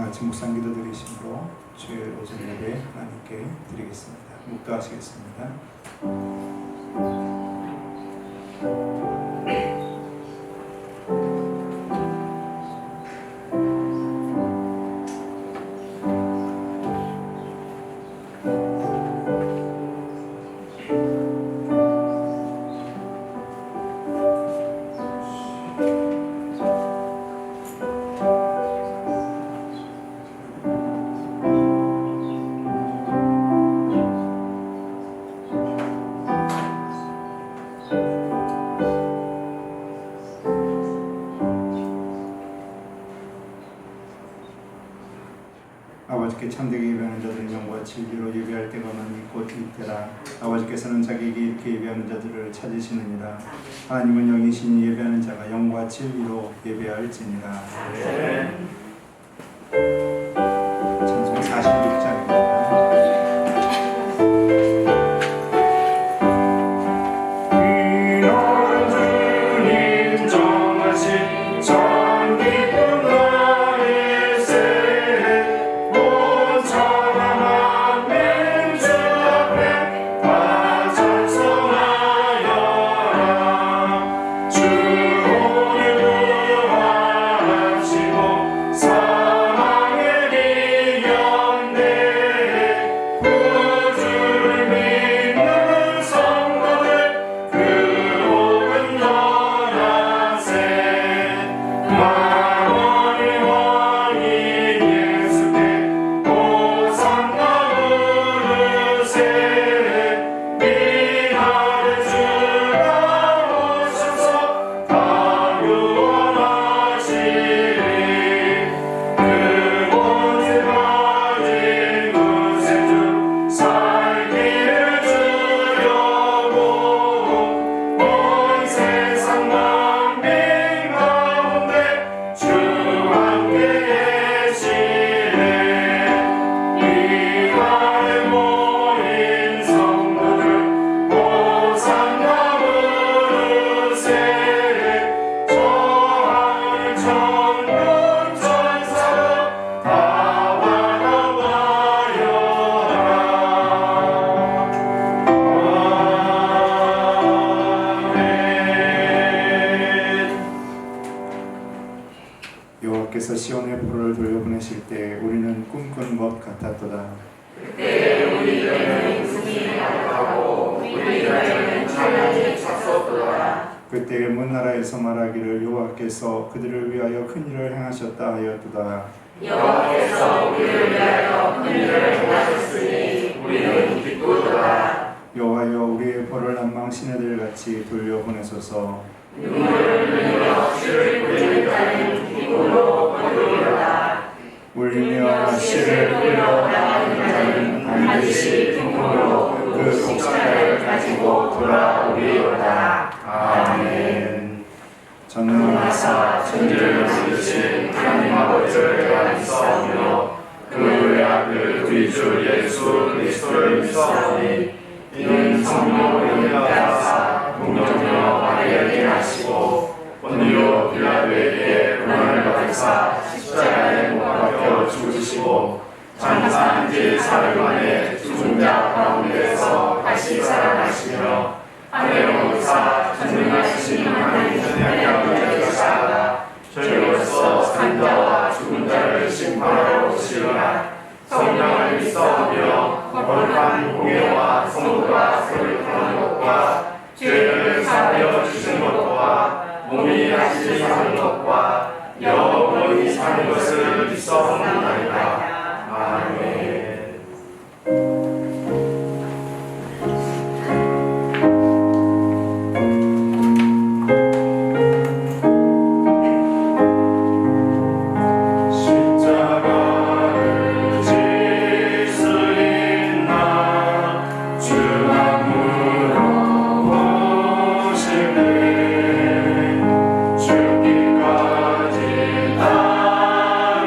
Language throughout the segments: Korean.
같이 묵상 기도 드리심으로 주의 오전 예배 하나님께 드리겠습니다. 묵도하시겠습니다. 아버지께 참되게 예배하는 자들은 영과 진리로 예배할 때가 오나니 곧 이때라. 아버지께서는 자기에게 이렇게 예배하는 자들을 찾으시느니라. 하나님은 영이시니 예배하는 자가 영과 진리로 예배할지니라. 찬송 46장입니다. 여호와께서 시온의 포로를 돌려보내실 때 우리는 꿈꾼 것 같았도다. 그때 우리들은 웃음이 나타나고 우리들은 찬란히 찼었도다. 그때 먼 나라에서 말하기를 여호와께서 그들을 위하여 큰 일을 행하셨다 하였도다. 여호와께서 우리를 위하여 큰 일을 행하셨으니 우리는 기쁘도다. 여호와여 우리의 벌을 남방 시내들 같이 돌려보내소서. 눈물을 흘리며 씨를 뿌리는 자는 기쁨으로 거두리로다. 울리며 씨를 뿌리러 나가는 자는 반드시 기쁨으로 그 곡식을 가지고 돌아오리로다. 아멘. 전능하사 천지를 만드신 하나님 아버지를 내가 믿사오며 그 외아들 우리 주 예수 그리스도를 믿사오니 이는 성령으로 인하사 동정녀 마리아에게 나시고 본디오 빌라도에게 고난을 받으사 십자가에 못 박혀 죽으시고 장사한 지 사흘 만에 죽은 자 가운데서 다시 살아나시며 하늘에 오르사 전능하신 하나님 천의 아버지시라. 저희로서 산 자와 죽은 자를 심판하러 오시리라. 성령을 믿사오며 거룩한 공예와 성도가 소유하는 것과 죄를 사하여 주시는 것과 몸이 다시 사는 것과 영원히 사는 것을 믿사옵나이다. 아멘. 죽기까지 나를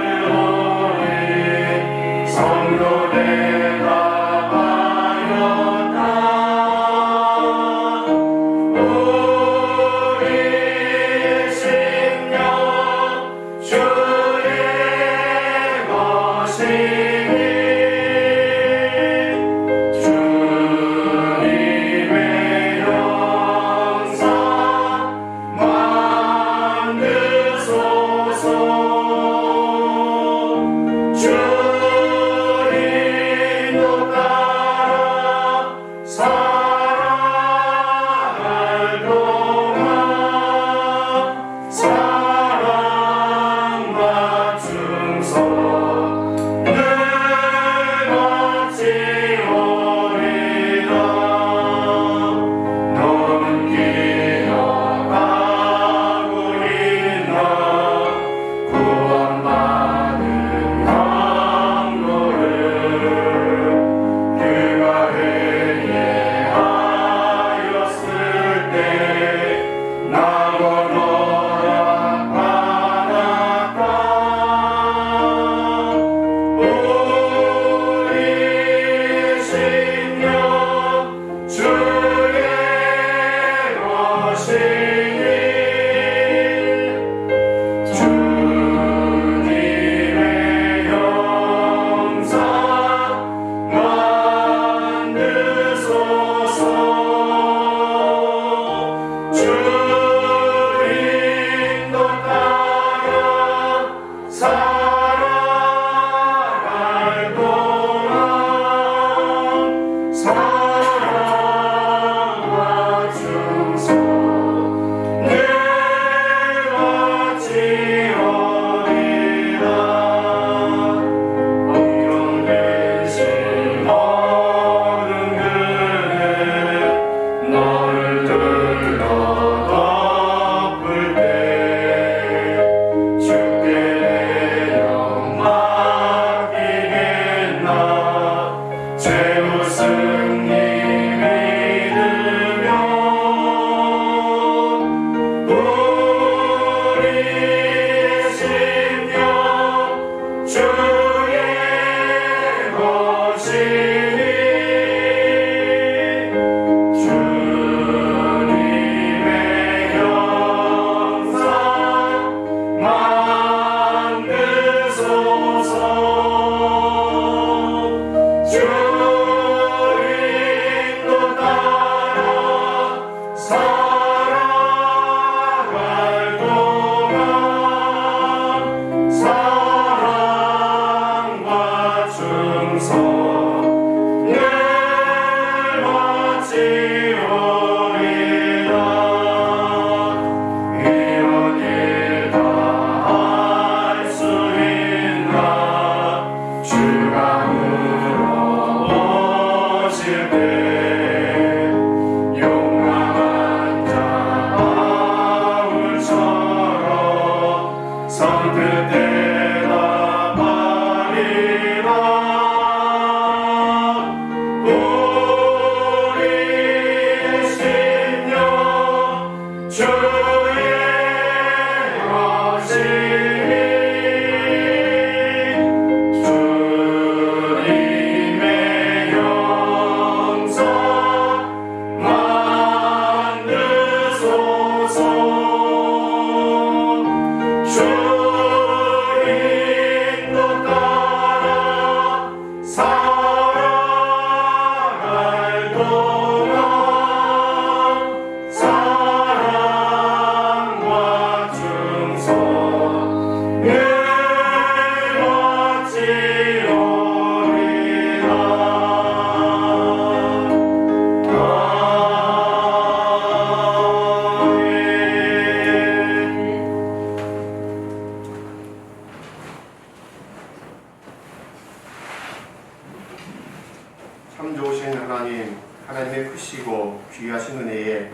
참 좋으신 하나님, 하나님의 크시고 귀하신 은혜에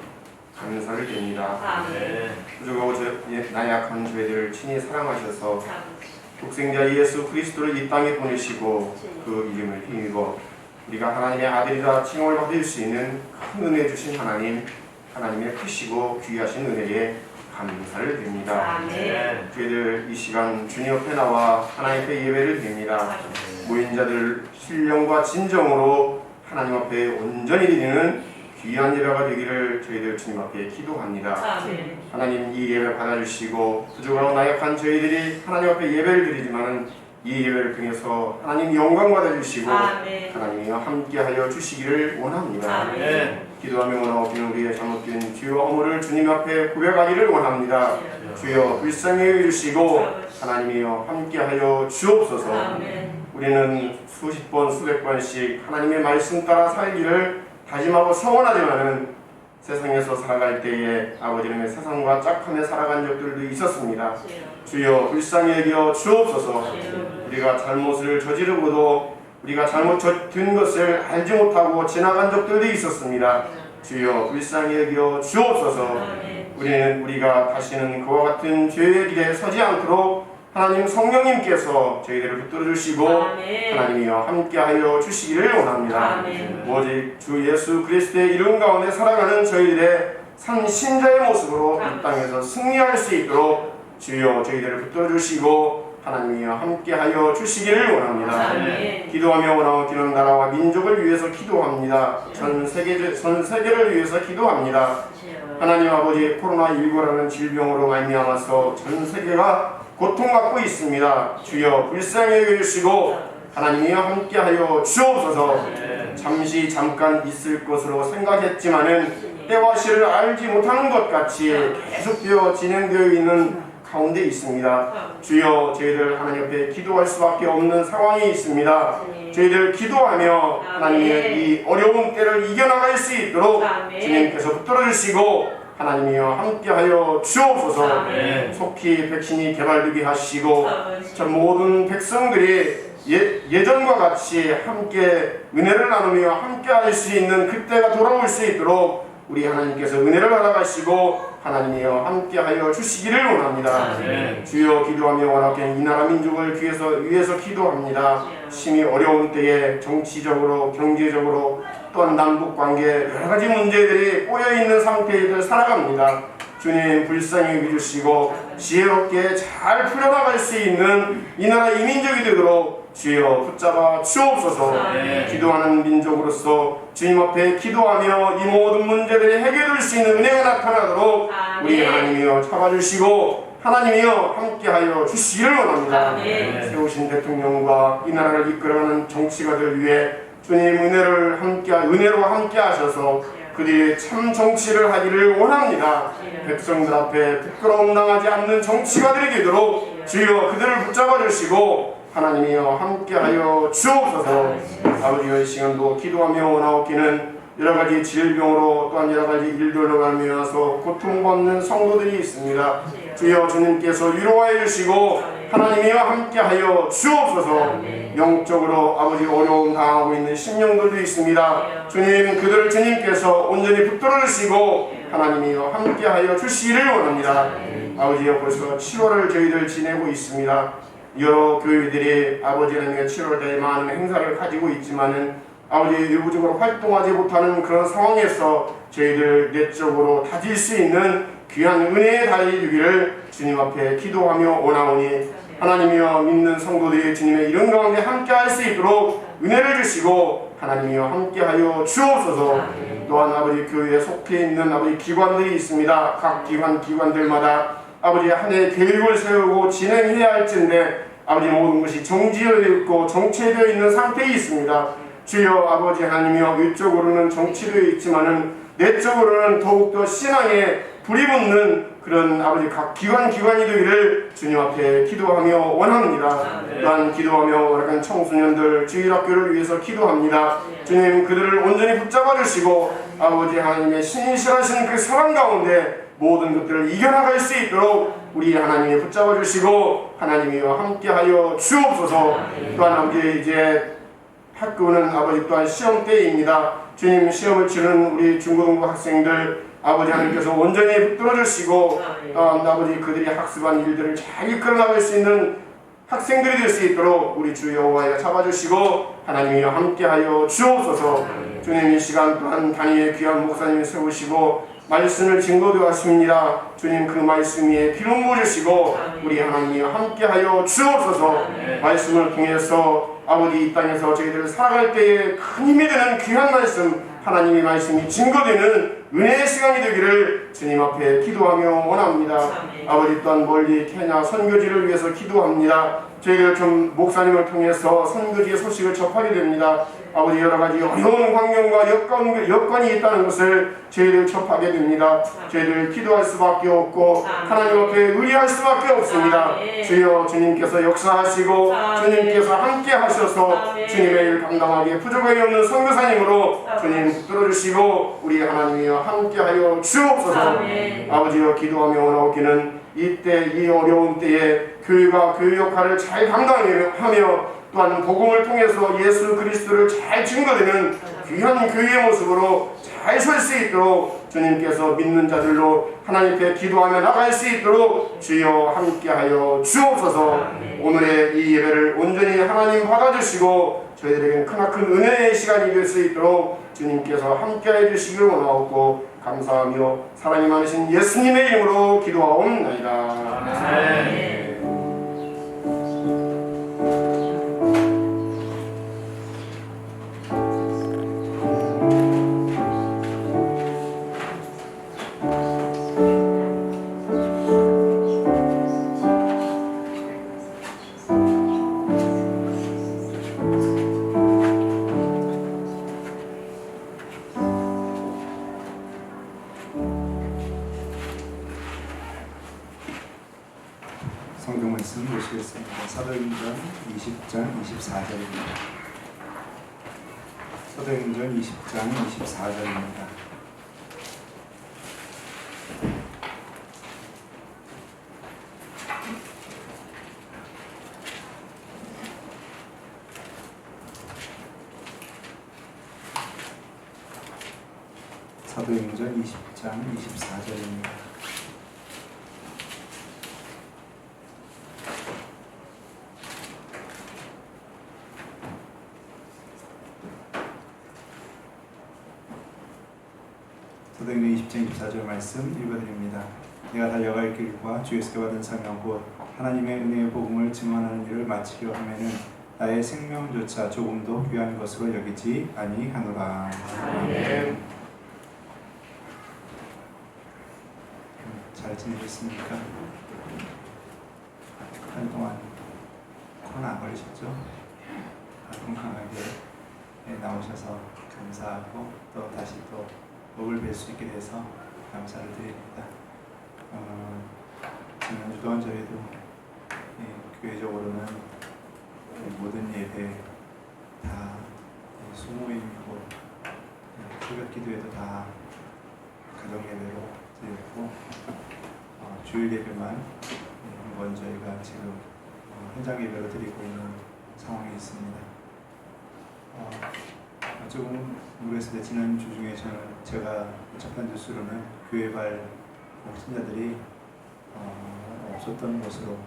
감사를 드립니다. 아멘. 부족하고 나약한 저희들을 친히 사랑하셔서 독생자 예수 그리스도를 이 땅에 보내시고 그 이름을 힘입어 우리가 하나님의 아들이라 칭함을 받을 수 있는 큰 은혜 주신 하나님, 하나님의 크시고 귀하신 은혜에 감사를 드립니다. 아멘. 저희들 이 시간 주님 옆에 나와 하나님 앞에 예배를 드립니다. 모인자들 신령과 진정으로 하나님 앞에 온전히 드리는 귀한 예배가 되기를 저희들 주님 앞에 기도합니다. 아멘. 하나님 이 예배 받아주시고 부족하고 나약한 저희들이 하나님 앞에 예배를 드리지만은 이 예배를 통해서 하나님 영광 받아주시고 아멘. 하나님이여 함께하여 주시기를 원합니다. 아멘. 기도하며 원하옵기는 우리의 잘못된 죄와 허물을 주님 앞에 고백하기를 원합니다. 주여 불쌍히 여겨주시고 하나님이여 함께하여 주옵소서. 아멘. 우리는 수십 번 수백 번씩 하나님의 말씀 따라 살기를 다짐하고 소원하지만은 세상에서 살아갈 때에 아버지는 세상과 짝하며 살아간 적들도 있었습니다. 주여 불쌍히 여겨 주옵소서. 우리가 잘못을 저지르고도 우리가 잘못된 것을 알지 못하고 지나간 적들도 있었습니다. 주여 불쌍히 여겨 주옵소서. 우리가 다시는 그와 같은 죄의 길에 서지 않도록 하나님 성령님께서 저희들을 붙들어 주시고 하나님이여 함께하여 주시기를 원합니다. 오직 주 예수 그리스도의 이름 가운데 살아가는 저희들의 산 신자의 모습으로 이 땅에서 승리할 수 있도록 주여 저희들을 붙들어 주시고 하나님이여 함께하여 주시기를 원합니다. 기도하며 원하옵기는 나라와 민족을 위해서 기도합니다. 전 세계를 위해서 기도합니다. 하나님 아버지 코로나19라는 질병으로 말미암아서 전 세계가 고통받고 있습니다. 주여 불쌍히 여겨주시고 하나님이여 함께하여 주옵소서. 잠깐 있을 것으로 생각했지만은 때와 시를 알지 못하는 것 같이 계속되어 진행되어 있는 가운데 있습니다. 주여 저희들 하나님 앞에 기도할 수밖에 없는 상황이 있습니다. 저희들 기도하며 하나님의 이 어려운 때를 이겨나갈 수 있도록 주님께서 붙들어 주시고 하나님이여 함께하여 주옵소서. 속히 백신이 개발되게 하시고 저 모든 백성들이 예전과 같이 함께 은혜를 나누며 함께할 수 있는 그때가 돌아올 수 있도록 우리 하나님께서 은혜를 받아가시고 하나님이여 함께하여 주시기를 원합니다. 주여 기도하며 원하옵기는 이 나라 민족을 위해서 기도합니다. 심히 어려운 때에 정치적으로 경제적으로 또한 남북관계 여러가지 문제들이 꼬여있는 상태에 살아갑니다. 주님 불쌍히 여겨주시고 지혜롭게 잘 풀어나갈 수 있는 이 나라 이민족이 되도록 주여 붙잡아 주옵소서. 기도하는 민족으로서 주님 앞에 기도하며 이 모든 문제들이 해결될 수 있는 은혜가 나타나도록 우리 하나님이여 잡아주시고 하나님이여 함께하여 주시기를 원합니다. 세우신 대통령과 이 나라를 이끌어가는 정치가들 위해 주님 은혜로 함께 하셔서 그들이 참 정치를 하기를 원합니다. 백성들 앞에 부끄러움 당하지 않는 정치가들이 되도록 주여 그들을 붙잡아 주시고 하나님이여 함께하여 주옵소서. 아버지여 이 시간도 기도하며 원하옵기는 여러가지 질병으로 또한 여러가지 일들로 말미암아서 고통받는 성도들이 있습니다. 주여 주님께서 위로하여 주시고 하나님이여 함께하여 주옵소서. 영적으로 아버지 어려움 당하고 있는 심령들도 있습니다. 주님 그들을 주님께서 온전히 붙들어 주시고 하나님이여 함께하여 주시기를 원합니다. 아버지여 벌써 7월을 저희들 지내고 있습니다. 여러 교회들이 아버지 하나님의 7월에 많은 행사를 가지고 있지만은 아버지 일부적으로 활동하지 못하는 그런 상황에서 저희들 내적으로 다질 수 있는 귀한 은혜의 달이 되기를 주님 앞에 기도하며 원하오니 하나님이여 믿는 성도들이 주님의 이름 가운데 함께할 수 있도록 은혜를 주시고 하나님이여 함께하여 주옵소서. 또한 아버지 교회에 속해 있는 아버지 기관들이 있습니다. 각 기관들마다 아버지 한 해의 계획을 세우고 진행해야 할진데 아버지 모든 것이 정지되어 있고 정체되어 있는 상태에 있습니다. 주여 아버지 하나님이여 위쪽으로는 정치되어 있지만은 내적으로는 더욱더 신앙에 불이 붙는 그런 아버지 각 기관이 되기를 주님 앞에 기도하며 원합니다. 또한 기도하며 원하는 청소년들 주일학교를 위해서 기도합니다. 주님 그들을 온전히 붙잡아 주시고 아버지 하나님의 신실하신 그 사랑 가운데 모든 것들을 이겨나갈 수 있도록 우리 하나님이 붙잡아 주시고 하나님이와 함께하여 주옵소서. 또한 아버지 이제 학교는 아버지 또한 시험 때입니다. 주님 시험을 치르는 우리 중고등부 학생들 아버지 하나님께서 온전히 붙들어 주시고 아버지 그들이 학습한 일들을 잘 이끌어 나갈 수 있는 학생들이 될 수 있도록 우리 주 여호와가 잡아주시고 하나님이와 함께하여 주옵소서. 주님 이 시간 또한 단위의 귀한 목사님을 세우시고 말씀을 증거되어 하십니다. 주님 그 말씀 위에 기름 부으시고 우리 하나님이와 함께하여 주옵소서. 말씀을 통해서 아버지 이 땅에서 저희들 살아갈 때에 큰 힘이 되는 귀한 말씀 하나님의 말씀이 증거되는 은혜의 시간이 되기를 주님 앞에 기도하며 원합니다. 아버지 또한 멀리 케냐 선교지를 위해서 기도합니다. 저희들 좀 목사님을 통해서 선교지의 소식을 접하게 됩니다. 아버지 여러 가지 어려운 환경과 여건이 있다는 것을 저희들 접하게 됩니다. 저희들 기도할 수밖에 없고 하나님 앞에 의뢰할 수밖에 없습니다. 주여 주님께서 역사하시고 주님께서 함께 하셔서 주님의 일 감당하기에 부족함이 없는 선교사님으로 주님 붙들어주시고 우리 하나님이여 함께하여 주옵소서. 아버지여 기도하며 원하옵기는 이때 이 어려운 때에 교회가 그 역할을 잘 감당하며 또한 복음을 통해서 예수 그리스도를 잘 증거되는 귀한 교회의 모습으로 잘 설 수 있도록 주님께서 믿는 자들로 하나님 앞에 기도하며 나갈 수 있도록 주여 함께하여 주옵소서. 오늘의 이 예배를 온전히 하나님 받아주시고 저희들에게 크나큰 은혜의 시간이 될 수 있도록 주님께서 함께해 주시기를 원하옵고 감사하며 사랑이 많으신 예수님의 이름으로 기도하옵나이다. 성경 말씀 보시겠습니다. 사도행전 20장 24절입니다. 사도행전 20장 24절입니다. 사도행전 20장 24절입니다. 사도행전 20장 24절 말씀 읽어드립니다. 내가 달려갈 길과 주에서 받은 사명 곧 하나님의 은혜의 복음을 증언하는 일을 마치려 하면은 나의 생명조차 조금도 귀한 것으로 여기지 아니하노라. 아멘. 잘 지내셨습니까? 한 동안 코로나 안 걸리셨죠? 건강하게 나오셔서 감사하고 또 다시 또 목을 뵐 수 있게 돼서 감사를 드립니다. 지난주 동안 저희도 교회적으로는 모든 예배 다 소모임이고 새벽 기도회도 다 가정 예배로 드렸고 주일 예배만 한번 저희가 지금 현장 예배로 드리고 있는 상황이 있습니다. 조금 모르겠습니다. 지난주 중에 제가 접한 뉴스로는 교회발 목신자들이 없었던 것으로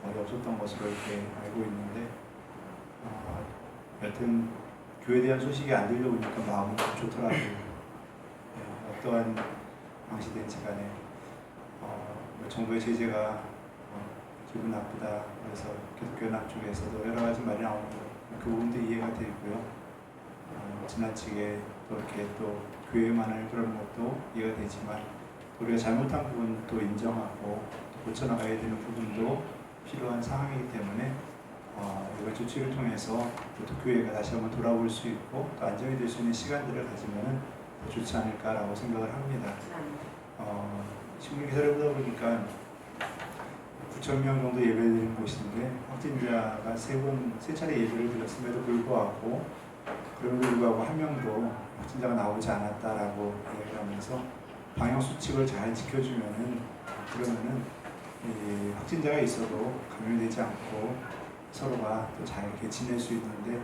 거의 없었던 것으로 이렇게 알고 있는데 여튼 교회에 대한 소식이 안 들려오니까 마음이 좋더라고요. 어떠한 방식인지 간에 정부의 제재가 기분 나쁘다 그래서 기독교연합 쪽에서도 여러 가지 말이 나오는 그 부분도 이해가 되고요. 지나치게 또 이렇게 또 교회만을 그러는 것도 이해가 되지만 우리가 잘못한 부분도 인정하고 또 고쳐나가야 되는 부분도 필요한 상황이기 때문에 이번 조치를 통해서 또 교회가 다시 한번 돌아올 수 있고 또 안정이 될 수 있는 시간들을 가지면 더 좋지 않을까라고 생각을 합니다. 신문 기사를 보다 보니까 9,000명 정도 예배드린 곳인데 확진자가 세 차례 예배를 드렸음에도 불구하고 한 명도 확진자가 나오지 않았다라고 이야기하면서 방역 수칙을 잘 지켜주면은 그러면은 이 확진자가 있어도 감염되지 않고 서로가 또 잘 이렇게 지낼 수 있는데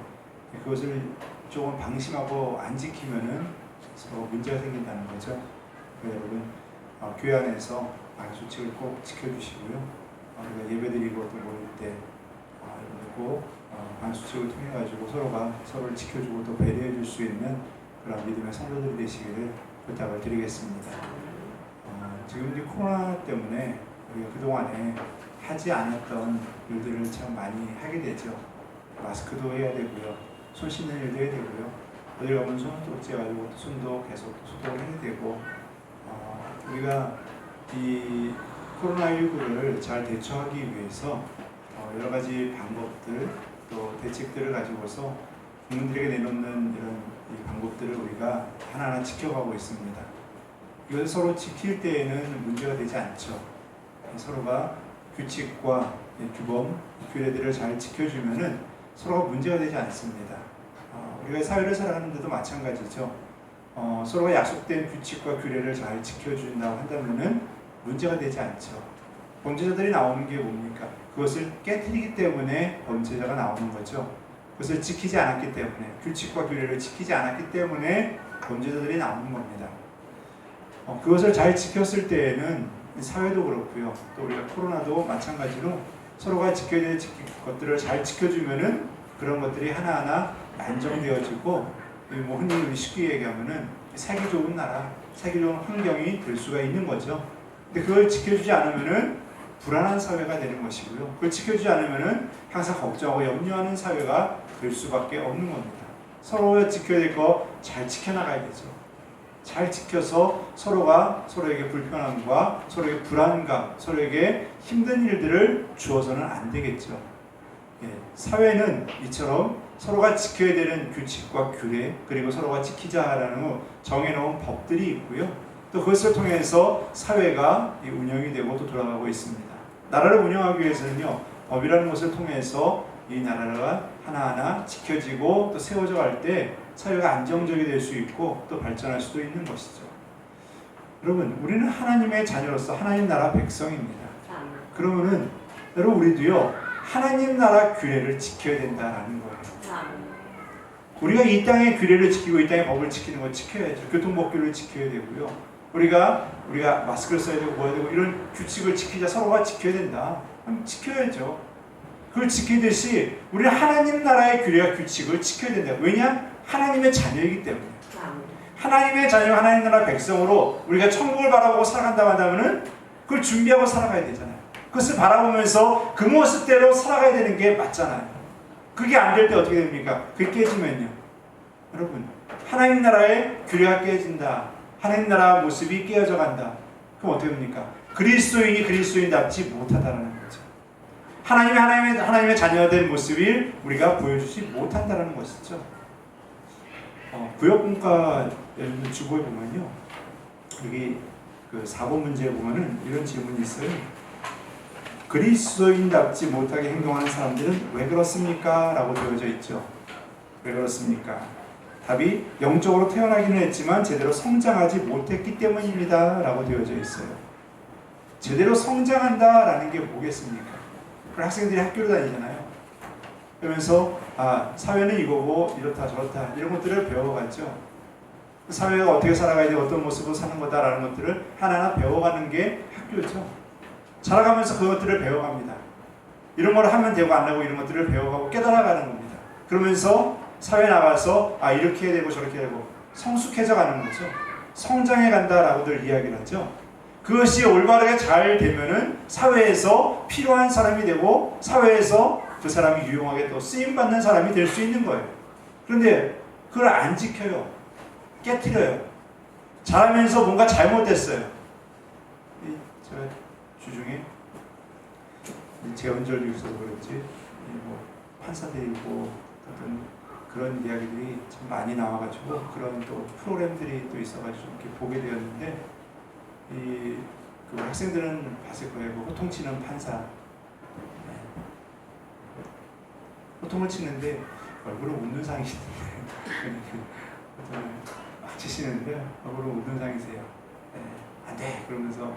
그것을 조금 방심하고 안 지키면은 서로 문제가 생긴다는 거죠. 여러분 교회 안에서 방역 수칙을 꼭 지켜주시고요. 우리가 예배드리고 또 모일 때 꼭 방역 수칙을 통해 가지고 서로가 서로를 지켜주고 또 배려해 줄 수 있는 그런 믿음의 성도들이 되시기를 부탁을 드리겠습니다. 지금 이제 코로나 때문에 우리가 그동안에 하지 않았던 일들을 참 많이 하게 되죠. 마스크도 해야 되고요. 손 씻는 일도 해야 되고요. 어딜 가면 손소독제 가지고 손도 계속 소독을 해야 되고 우리가 이 코로나19를 잘 대처하기 위해서 여러 가지 방법들 또 대책들을 가지고서 국민들에게 내놓는 이런 이 방법들을 우리가 하나하나 지켜가고 있습니다. 이것을 서로 지킬 때에는 문제가 되지 않죠. 서로가 규칙과 규범, 규례들을 잘 지켜주면은 서로가 문제가 되지 않습니다. 우리가 사회를 살아가는데도 마찬가지죠. 서로가 약속된 규칙과 규례를 잘 지켜준다고 한다면은 문제가 되지 않죠. 범죄자들이 나오는 게 뭡니까? 그것을 깨뜨리기 때문에 범죄자가 나오는 거죠. 그것을 지키지 않았기 때문에, 규칙과 규례를 지키지 않았기 때문에 범죄자들이 나오는 겁니다. 그것을 잘 지켰을 때에는 사회도 그렇고요. 또 우리가 코로나도 마찬가지로 서로가 지켜야 될 것들을 잘 지켜주면은 그런 것들이 하나하나 안정되어지고, 뭐 흔히 우리 쉽게 얘기하면은 살기 좋은 나라, 살기 좋은 환경이 될 수가 있는 거죠. 근데 그걸 지켜주지 않으면은 불안한 사회가 되는 것이고요. 그걸 지켜주지 않으면은 항상 걱정하고 염려하는 사회가 될 수밖에 없는 겁니다. 서로 지켜야 될 거 잘 지켜나가야 되죠. 잘 지켜서 서로가 서로에게 불편함과 서로에게 불안감, 서로에게 힘든 일들을 주어서는 안 되겠죠. 사회는 이처럼 서로가 지켜야 되는 규칙과 규례, 그리고 서로가 지키자라는 정해놓은 법들이 있고요. 또 그것을 통해서 사회가 운영이 되고 또 돌아가고 있습니다. 나라를 운영하기 위해서는요, 법이라는 것을 통해서 이 나라가 하나하나 지켜지고 또 세워져 갈 때 사회가 안정적이 될 수 있고 또 발전할 수도 있는 것이죠. 여러분, 우리는 하나님의 자녀로서 하나님 나라 백성입니다. 그러면은 여러분, 우리도요 하나님 나라 규례를 지켜야 된다라는 거예요. 우리가 이 땅의 규례를 지키고 이 땅의 법을 지키는 걸 지켜야죠. 교통법규를 지켜야 되고요. 우리가 마스크를 써야 되고 뭐야 되고 이런 규칙을 지키자, 서로가 지켜야 된다. 지켜야죠. 그걸 지키듯이 우리는 하나님 나라의 규례와 규칙을 지켜야 된다. 왜냐? 하나님의 자녀이기 때문에. 하나님의 자녀, 하나님 나라 백성으로 우리가 천국을 바라보고 살아간다고 한다면은 그걸 준비하고 살아가야 되잖아요. 그것을 바라보면서 그 모습대로 살아가야 되는 게 맞잖아요. 그게 안 될 때 어떻게 됩니까? 그게 깨지면요, 여러분, 하나님 나라의 규례가 깨진다, 하나님 나라 모습이 깨어져 간다. 그럼 어떻게 됩니까? 그리스도인이 그리스도인답지 못하다는 거죠. 하나님의 자녀가 된 모습을 우리가 보여주지 못한다는 것이죠. 구역분과 주보에 보면요, 여기 그 4번 문제에 보면은 이런 질문이 있어요. 그리스도인답지 못하게 행동하는 사람들은 왜 그렇습니까? 라고 되어져 있죠. 왜 그렇습니까? 답이 영적으로 태어나기는 했지만 제대로 성장하지 못했기 때문입니다. 라고 되어져 있어요. 제대로 성장한다라는 게 뭐겠습니까? 학생들이 학교를 다니잖아요. 그러면서 사회는 이거고 이렇다 저렇다 이런 것들을 배워갔죠. 사회가 어떻게 살아가야 돼, 어떤 모습으로 사는 거다라는 것들을 하나하나 배워가는 게 학교죠. 자라가면서 그것들을 배워갑니다. 이런 걸 하면 되고 안 하고 이런 것들을 배워가고 깨달아가는 겁니다. 그러면서 사회에 나가서 이렇게 해야 되고 저렇게 해야 되고 성숙해져 가는 거죠. 성장해 간다라고들 이야기를 하죠. 그것이 올바르게 잘 되면은 사회에서 필요한 사람이 되고 사회에서 그 사람이 유용하게 또 쓰임받는 사람이 될 수 있는 거예요. 그런데 그걸 안 지켜요. 깨트려요. 잘하면서 뭔가 잘못됐어요. 제가 주중에 재헌절이 있어서 그렇지 뭐 판사들이고 어떤 그런 이야기들이 참 많이 나와가지고 그런 또 프로그램들이 또 있어가지고 이렇게 보게 되었는데, 그 학생들은 봤을 거예요. 그 호통치는 판사, 호통을 치는데 얼굴은 웃는 상이시던데 막 치시는데 얼굴은 웃는 상이세요. 안 돼! 그러면서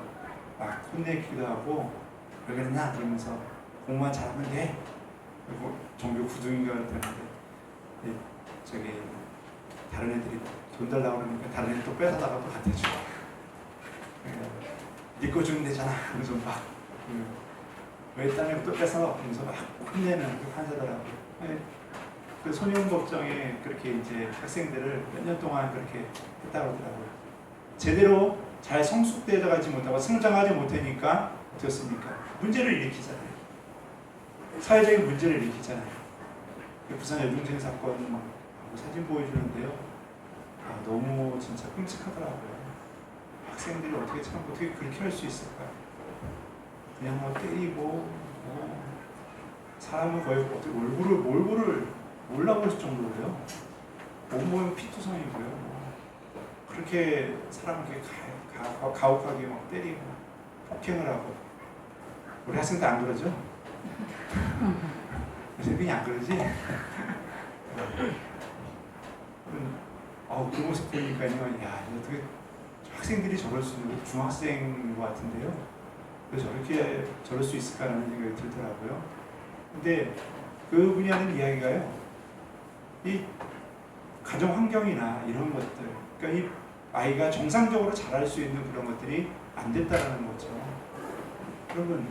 막 혼내기도 하고, 왜 그랬냐? 그러면서 공부만 잘하면 돼. 그리고 종교 구둥인가 그랬는데 저기 다른 애들이 돈 달라고 그러니까 다른 애들 또 뺏어다가 또 갖다 주고, 네 거 주면 되잖아. 그래서 막 왜 딴 애가 또 뺏어? 그러면서 막 혼내는 그 판사들하고. 그 소년법정에 그렇게 이제 학생들을 몇 년 동안 그렇게 했다고 하더라고요. 제대로 잘 성숙되어 가지 못하고 성장하지 못하니까 어떻습니까? 문제를 일으키잖아요. 사회적인 문제를 일으키잖아요. 부산 여중생 사건 사진 보여주는데요. 너무 진짜 끔찍하더라고요. 학생들이 어떻게 그렇게 할 수 있을까요? 그냥 뭐 때리고 사람은 거의 어떻게 몰골을 몰라볼 정도로요. 온몸은 피투성이고요. 그렇게 사람을 이렇게 가혹하게 막 때리고 폭행을 하고. 우리 학생 때 안 그러죠? 요새 안 그러지? 그 모습 보니까요, 야, 어떻게 학생들이 저럴 수 있는, 중학생인 것 같은데요. 왜 저렇게 저럴 수 있을까라는 생각이 들더라고요. 근데 그분이 하는 이야기가요, 이 가정 환경이나 이런 것들, 그러니까 이 아이가 정상적으로 자랄 수 있는 그런 것들이 안 됐다라는 거죠. 여러분,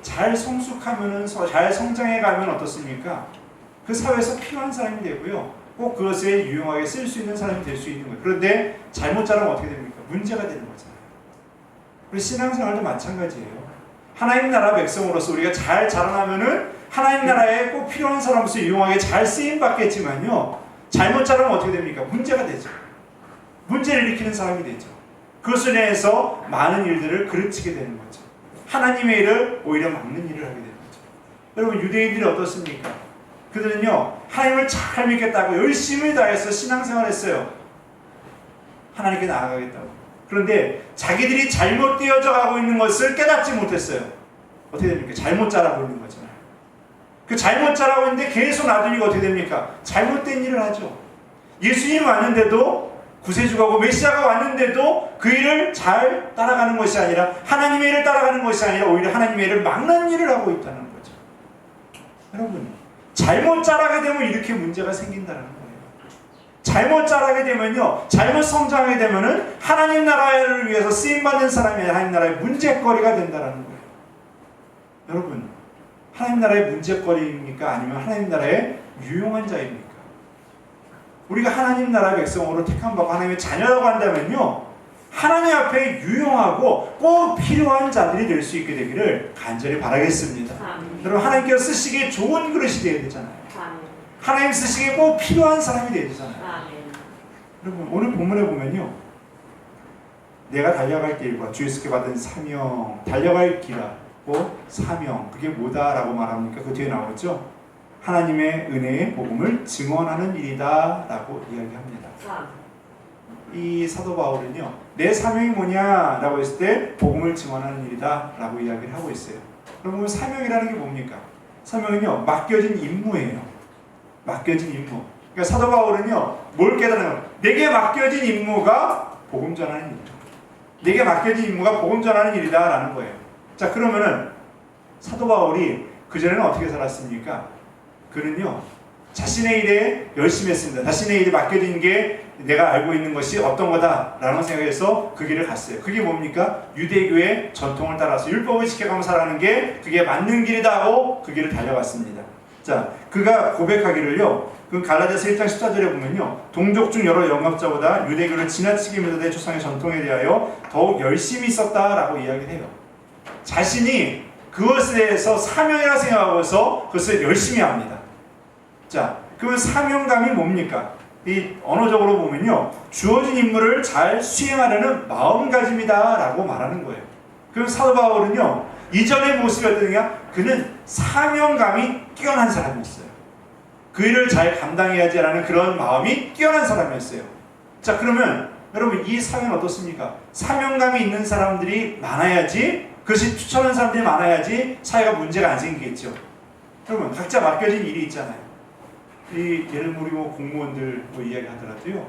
잘 성숙하면은, 잘 성장해 가면 어떻습니까? 그 사회에서 필요한 사람이 되고요. 꼭 그것에 유용하게 쓸 수 있는 사람이 될 수 있는 거예요. 그런데 잘못 자라면 어떻게 됩니까? 문제가 되는 거잖아요. 우리 신앙생활도 마찬가지예요. 하나님 나라 백성으로서 우리가 잘 자라나면은 하나님 나라에 꼭 필요한 사람으로서 유용하게 잘 쓰임 받겠지만요, 잘못 자라면 어떻게 됩니까? 문제가 되죠. 문제를 일으키는 사람이 되죠. 그것을 인해서 많은 일들을 그르치게 되는 거죠. 하나님의 일을 오히려 막는 일을 하게 되는 거죠. 여러분, 유대인들이 어떻습니까? 그들은요, 하나님을 잘 믿겠다고 열심히 다해서 신앙생활을 했어요. 하나님께 나아가겠다고. 그런데 자기들이 잘못되어져 가고 있는 것을 깨닫지 못했어요. 어떻게 됩니까? 잘못 자라고 있는 거잖아요. 그 잘못 자라고 있는데 계속 놔두니까 어떻게 됩니까? 잘못된 일을 하죠. 예수님 왔는데도, 구세주가 오고 메시아가 왔는데도 그 일을 잘 따라가는 것이 아니라, 하나님의 일을 따라가는 것이 아니라 오히려 하나님의 일을 막는 일을 하고 있다는 거죠. 여러분, 잘못 자라게 되면 이렇게 문제가 생긴다는 거예요. 잘못 자라게 되면요, 잘못 성장하게 되면은 하나님 나라를 위해서 쓰임받는 사람이 하나님 나라의 문제거리가 된다는 거예요. 여러분, 하나님 나라의 문제거리입니까? 아니면 하나님 나라의 유용한 자입니까? 우리가 하나님 나라의 백성으로 택함받고 하나님의 자녀라고 한다면요, 하나님 앞에 유용하고 꼭 필요한 자들이 될 수 있게 되기를 간절히 바라겠습니다. 여러분, 하나님께서 쓰시기에 좋은 그릇이 되어야 되잖아요. 하나님 쓰시기에 꼭 필요한 사람이 되어야 되잖아요. 여러분, 오늘 본문에 보면요, 내가 달려갈 길과 주 예수께 받은 사명, 달려갈 길하고 사명, 그게 뭐다라고 말합니까? 그 뒤에 나오죠. 하나님의 은혜의 복음을 증언하는 일이다 라고 이야기합니다. 이 사도 바울은요, 내 사명이 뭐냐라고 했을 때 복음을 증언하는 일이다 라고 이야기를 하고 있어요. 그러면 사명이라는 게 뭡니까? 사명은요, 맡겨진 임무예요. 맡겨진 임무. 그러니까 사도 바울은요, 뭘 깨달아요? 내게 맡겨진 임무가 복음 전하는 일이다. 내게 맡겨진 임무가 복음 전하는 일이다 라는 거예요. 자, 그러면은 사도 바울이 그전에는 어떻게 살았습니까? 그는요, 자신의 일에 열심히 했습니다. 자신의 일에 맡겨진 게 내가 알고 있는 것이 어떤 거다라는 생각에서 그 길을 갔어요. 그게 뭡니까? 유대교의 전통을 따라서 율법을 지켜가며 살아가는 게 그게 맞는 길이다 하고 그 길을 달려갔습니다. 자, 그가 고백하기를요, 그 갈라디아서 1장 14절에 보면요, 동족 중 여러 영합자보다 유대교를 지나치게 믿어대 조상의 전통에 대하여 더욱 열심히 있었다라고 이야기를 해요. 자신이 그것에 대해서 사명이라 생각하고서 그것을 열심히 합니다. 자, 그러면 사명감이 뭡니까? 이 언어적으로 보면요, 주어진 임무를 잘 수행하려는 마음가짐이다 라고 말하는 거예요. 그럼 사도 바울은요, 이전의 모습이 어떠냐? 그는 사명감이 뛰어난 사람이었어요. 그 일을 잘 감당해야지 라는 그런 마음이 뛰어난 사람이었어요. 자, 그러면 여러분, 이 사회는 어떻습니까? 사명감이 있는 사람들이 많아야지, 그것이 추천하는 사람들이 많아야지 사회가 문제가 안 생기겠죠. 여러분, 각자 맡겨진 일이 있잖아요. 예를 들면 우리 공무원들 이야기하더라도요,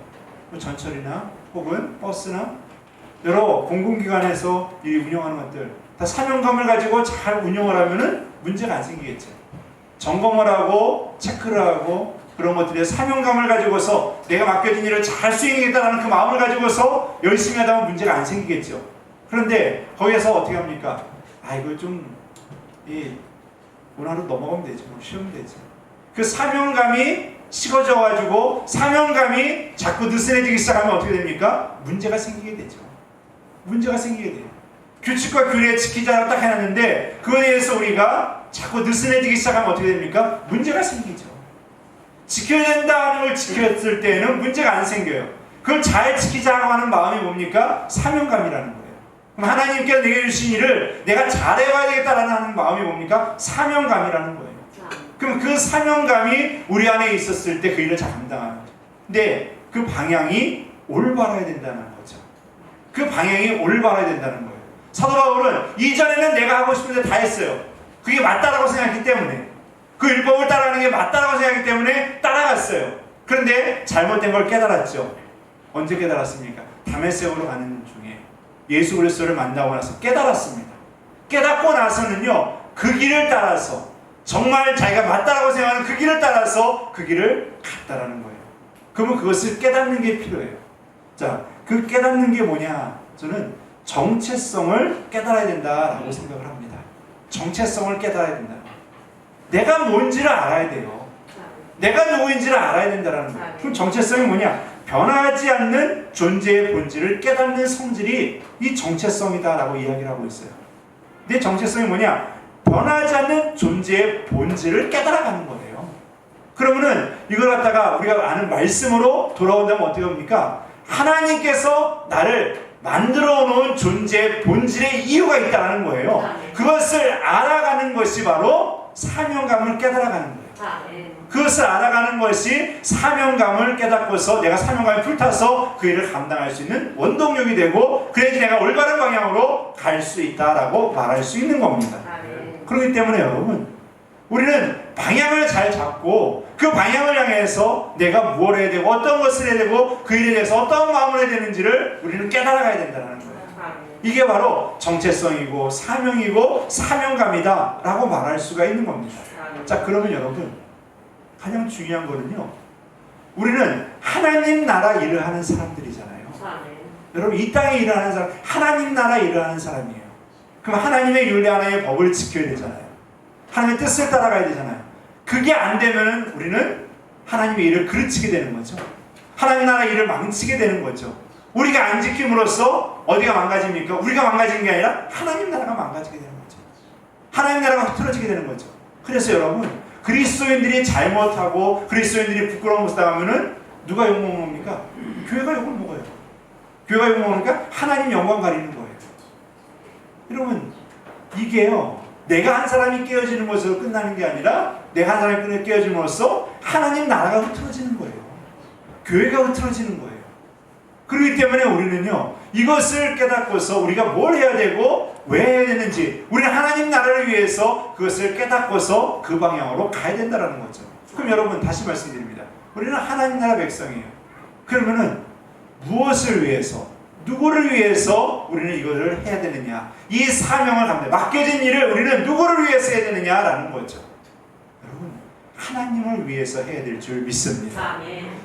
전철이나 혹은 버스나 여러 공공기관에서 이 운영하는 것들 다 사명감을 가지고 잘 운영을 하면은 문제가 안 생기겠죠. 점검을 하고 체크를 하고 그런 것들에 사명감을 가지고서 내가 맡겨진 일을 잘 수행하겠다는 그 마음을 가지고서 열심히 하다 보면 문제가 안 생기겠죠. 그런데 거기에서 어떻게 합니까? 이거 좀 오늘 하루 넘어가면 되지, 쉬면 되지. 그 사명감이 식어져가지고 사명감이 자꾸 느슨해지기 시작하면 어떻게 됩니까? 문제가 생기게 되죠. 문제가 생기게 돼요. 규칙과 규례 지키자고 딱 해놨는데 그거에 대해서 우리가 자꾸 느슨해지기 시작하면 어떻게 됩니까? 문제가 생기죠. 지켜야 된다는 걸 지켰을 때에는 문제가 안 생겨요. 그걸 잘 지키자고 하는 마음이 뭡니까? 사명감이라는 거예요. 그럼 하나님께서 내게 주신 일을 내가 잘해봐야 되겠다라는 마음이 뭡니까? 사명감이라는 거예요. 그럼 그 사명감이 우리 안에 있었을 때 그 일을 잘 감당하는 거죠. 근데 그 방향이 올바라야 된다는 거죠. 그 방향이 올바라야 된다는 거예요. 사도 바울은 이전에는 내가 하고 싶은 데 다 했어요. 그게 맞다라고 생각했기 때문에, 그 율법을 따라가는 게 맞다라고 생각했기 때문에 따라갔어요. 그런데 잘못된 걸 깨달았죠. 언제 깨달았습니까? 다메섹으로 가는 중에 예수 그리스도를 만나고 나서 깨달았습니다. 깨닫고 나서는요, 그 길을 따라서, 정말 자기가 맞다라고 생각하는 그 길을 따라서 그 길을 갔다라는 거예요. 그러면 그것을 깨닫는 게 필요해요. 자, 그 깨닫는 게 뭐냐? 저는 정체성을 깨달아야 된다라고 생각을 합니다. 정체성을 깨달아야 된다. 내가 뭔지를 알아야 돼요. 내가 누구인지를 알아야 된다는 거예요. 그럼 정체성이 뭐냐? 변하지 않는 존재의 본질을 깨닫는 성질이 이 정체성이다라고 이야기를 하고 있어요. 내 정체성이 뭐냐? 변하지 않는 존재의 본질을 깨달아가는 거예요. 그러면은 이걸 갖다가 우리가 아는 말씀으로 돌아온다면 어떻게 합니까? 하나님께서 나를 만들어 놓은 존재의 본질의 이유가 있다는 거예요. 그것을 알아가는 것이 바로 사명감을 깨달아가는 거예요. 그것을 알아가는 것이 사명감을 깨닫고서 내가 사명감에 불타서 그 일을 감당할 수 있는 원동력이 되고, 그래야지 내가 올바른 방향으로 갈 수 있다라고 말할 수 있는 겁니다. 그렇기 때문에 여러분, 우리는 방향을 잘 잡고 그 방향을 향해서 내가 뭘 해야 되고 어떤 것을 해야 되고 그 일에 대해서 어떤 마음을 해야 되는지를 우리는 깨달아가야 된다는 거예요. 이게 바로 정체성이고 사명이고 사명감이다 라고 말할 수가 있는 겁니다. 자, 그러면 여러분, 가장 중요한 거는요, 우리는 하나님 나라 일을 하는 사람들이잖아요. 여러분, 이 땅에 일을 하는 사람, 하나님 나라 일을 하는 사람이에요. 그럼 하나님의 율례, 하나님의 법을 지켜야 되잖아요. 하나님의 뜻을 따라가야 되잖아요. 그게 안 되면 우리는 하나님의 일을 그르치게 되는 거죠. 하나님 나라 일을 망치게 되는 거죠. 우리가 안 지킴으로써 어디가 망가집니까? 우리가 망가지는 게 아니라 하나님 나라가 망가지게 되는 거죠. 하나님 나라가 흐트러지게 되는 거죠. 그래서 여러분, 그리스도인들이 잘못하고 그리스도인들이 부끄러운 것을 당하면은 누가 욕먹는 겁니까? 교회가 욕을 먹어요. 교회가 욕을 먹으니까 하나님 영광 가리는 거예요. 여러분, 이게요, 내가 한 사람이 깨어지는 것으로 끝나는 게 아니라 내가 한 사람이 깨어짐으로써 하나님 나라가 흐트러지는 거예요. 교회가 흐트러지는 거예요. 그렇기 때문에 우리는요, 이것을 깨닫고서 우리가 뭘 해야 되고 왜 해야 되는지, 우리는 하나님 나라를 위해서 그것을 깨닫고서 그 방향으로 가야 된다는 거죠. 그럼 여러분, 다시 말씀드립니다. 우리는 하나님 나라 백성이에요. 그러면은 무엇을 위해서, 누구를 위해서 우리는 이거를 해야 되느냐, 이 사명을 감당, 맡겨진 일을 우리는 누구를 위해서 해야 되느냐라는 거죠. 여러분, 하나님을 위해서 해야 될 줄 믿습니다.